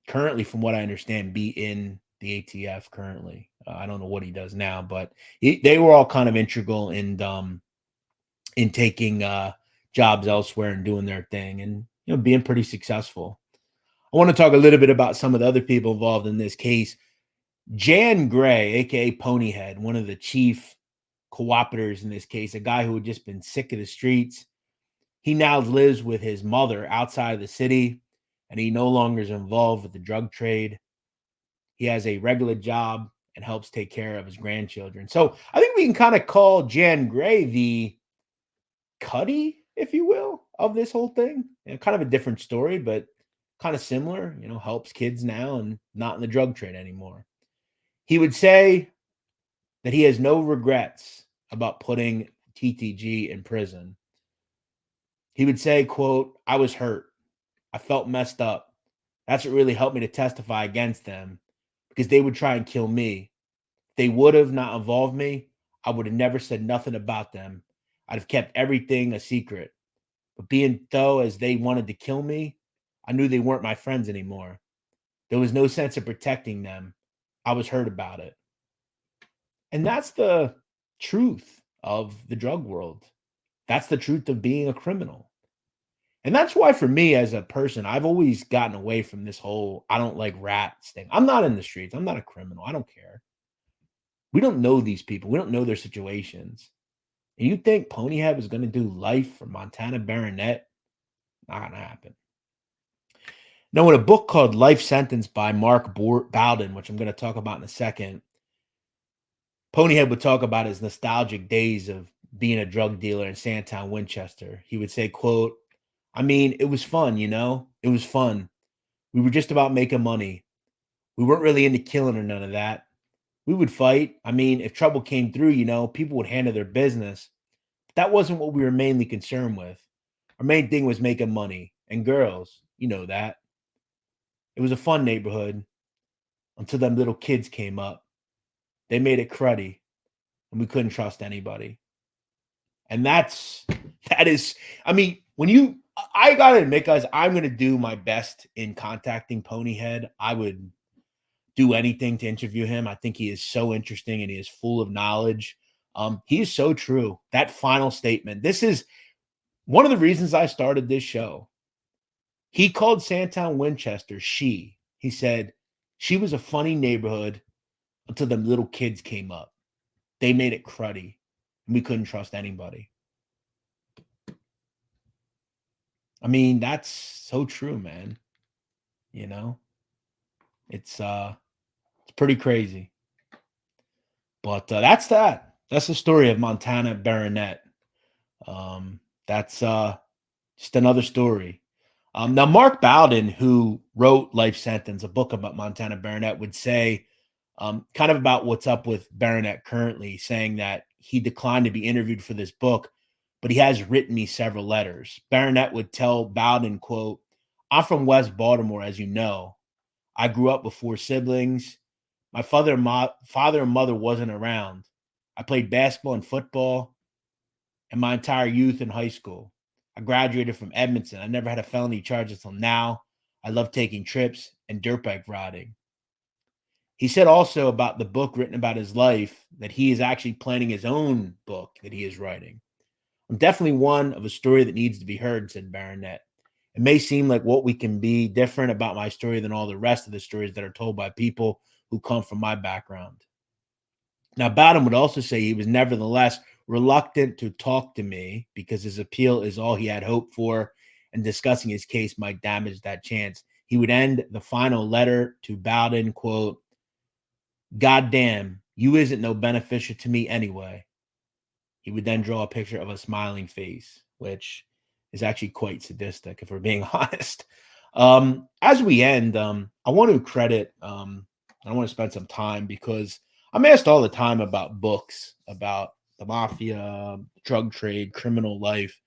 S1: currently, from what I understand, be in the ATF currently. I don't know what he does now, but they were all kind of integral in taking jobs elsewhere and doing their thing, and being pretty successful. I want to talk a little bit about some of the other people involved in this case. Jan Gray, aka Ponyhead, one of the chief cooperators in this case, a guy who had just been sick of the streets. He now lives with his mother outside of the city, and he no longer is involved with the drug trade. He has a regular job and helps take care of his grandchildren. So I think we can kind of call Jan Gray the Cuddy, if you will, of this whole thing. Kind of a different story, but kind of similar. Helps kids now and not in the drug trade anymore. He would say that he has no regrets about putting TTG in prison. He would say, quote, "I was hurt. I felt messed up. That's what really helped me to testify against them, because they would try and kill me. If they would have not involved me, I would have never said nothing about them. I'd have kept everything a secret. But being though as they wanted to kill me, I knew they weren't my friends anymore. There was no sense of protecting them. I was hurt about it." And that's the truth of the drug world. That's the truth of being a criminal. And that's why, for me as a person, I've always gotten away from this whole I don't like rats thing. I'm not in the streets. I'm not a criminal. I don't care. We don't know these people. We don't know their situations. And you think Ponyhead was going to do life for Montana Barronette? Not going to happen. Now, in a book called Life Sentence by Mark Bowden, which I'm going to talk about in a second, Ponyhead would talk about his nostalgic days of being a drug dealer in Sandtown, Winchester. He would say, quote, "I mean, it was fun, It was fun. We were just about making money. We weren't really into killing or none of that. We would fight. I mean, if trouble came through, people would handle their business. But that wasn't what we were mainly concerned with. Our main thing was making money and girls. You know that. It was a fun neighborhood until them little kids came up. They made it cruddy, and we couldn't trust anybody." And that is, I mean, I gotta admit, guys, I'm gonna do my best in contacting Ponyhead. I would do anything to interview him. I think he is so interesting and he is full of knowledge. He is so true. That final statement. This is one of the reasons I started this show. He called Sandtown Winchester she. He said she was a funny neighborhood until them little kids came up. They made it cruddy, and we couldn't trust anybody. I mean, that's so true, man. You know, it's pretty crazy. But that's that. that's the story of Montana Barronette. That's just another story. Now, Mark Bowden, who wrote Life Sentence, a book about Montana Barronette, would say kind of about what's up with Barronette currently, saying that he declined to be interviewed for this book, but he has written me several letters. Barronette would tell Bowden, quote, "I'm from West Baltimore, as you know. I grew up with four siblings. My father and mother wasn't around. I played basketball and football in my entire youth and high school. I graduated from Edmonton. I never had a felony charge until now. I love taking trips and dirt bike riding." He said also about the book written about his life that he is actually planning his own book that he is writing. "I'm definitely one of a story that needs to be heard," said Barronette. "It may seem like what we can be different about my story than all the rest of the stories that are told by people who come from my background." Now, Bowden would also say he was nevertheless reluctant to talk to me because his appeal is all he had hope for, and discussing his case might damage that chance. He would end the final letter to Bowden, quote, "God damn, you isn't no beneficial to me anyway." He would then draw a picture of a smiling face, which is actually quite sadistic, if we're being honest. As we end, I want to credit, I want to spend some time because I'm asked all the time about books, about the mafia, drug trade, criminal life.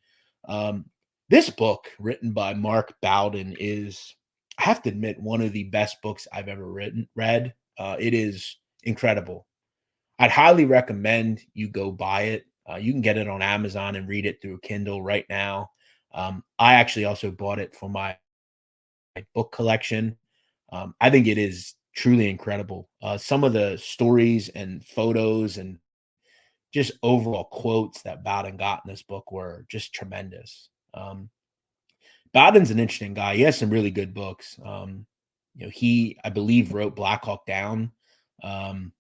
S1: Um, this book, written by Mark Bowden, is, I have to admit, one of the best books I've ever read. It is incredible. I'd highly recommend you go buy it. You can get it on Amazon and read it through Kindle right now. I actually also bought it for my book collection. I think it is truly incredible. Some of the stories and photos and just overall quotes that Bowden got in this book were just tremendous. Bowden's an interesting guy. He has some really good books. He, I believe, wrote Black Hawk Down.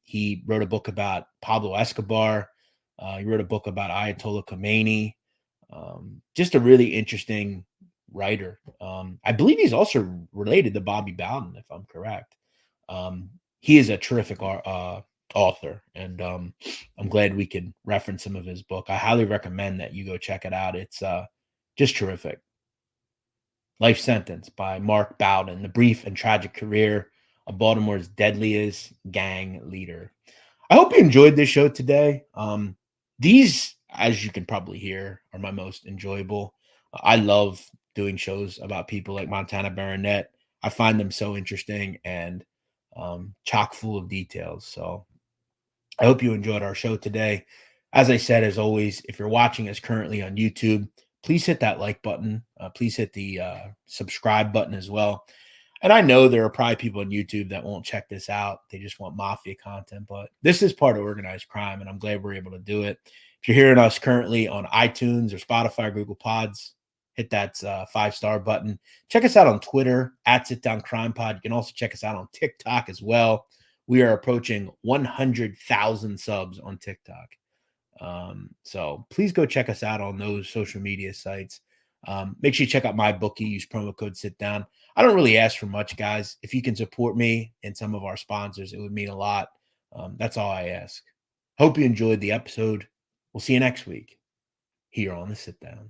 S1: He wrote a book about Pablo Escobar. He wrote a book about Ayatollah Khomeini. Just a really interesting writer. I believe he's also related to Bobby Bowden, if I'm correct. He is a terrific author, and I'm glad we could reference some of his book. I highly recommend that you go check it out. It's just terrific. Life Sentence by Mark Bowden, the brief and tragic career of Baltimore's deadliest gang leader. I hope you enjoyed this show today. These, as you can probably hear, are my most enjoyable. I love doing shows about people like Montana Barronette. I find them so interesting and chock full of details. So I hope you enjoyed our show today. As I said, as always, if you're watching us currently on YouTube, please hit that like button. Please hit the subscribe button as well. And I know there are probably people on YouTube that won't check this out. They just want mafia content, but this is part of organized crime, and I'm glad we're able to do it. If you're hearing us currently on iTunes or Spotify or Google Pods, hit that 5-star button. Check us out on Twitter at Sitdown Crime Pod. You can also check us out on TikTok as well. We are approaching 100,000 subs on TikTok. So please go check us out on those social media sites. Make sure you check out my bookie. Use promo code Sitdown. I don't really ask for much, guys. If you can support me and some of our sponsors, it would mean a lot. That's all I ask. Hope you enjoyed the episode. We'll see you next week here on the Sit Down.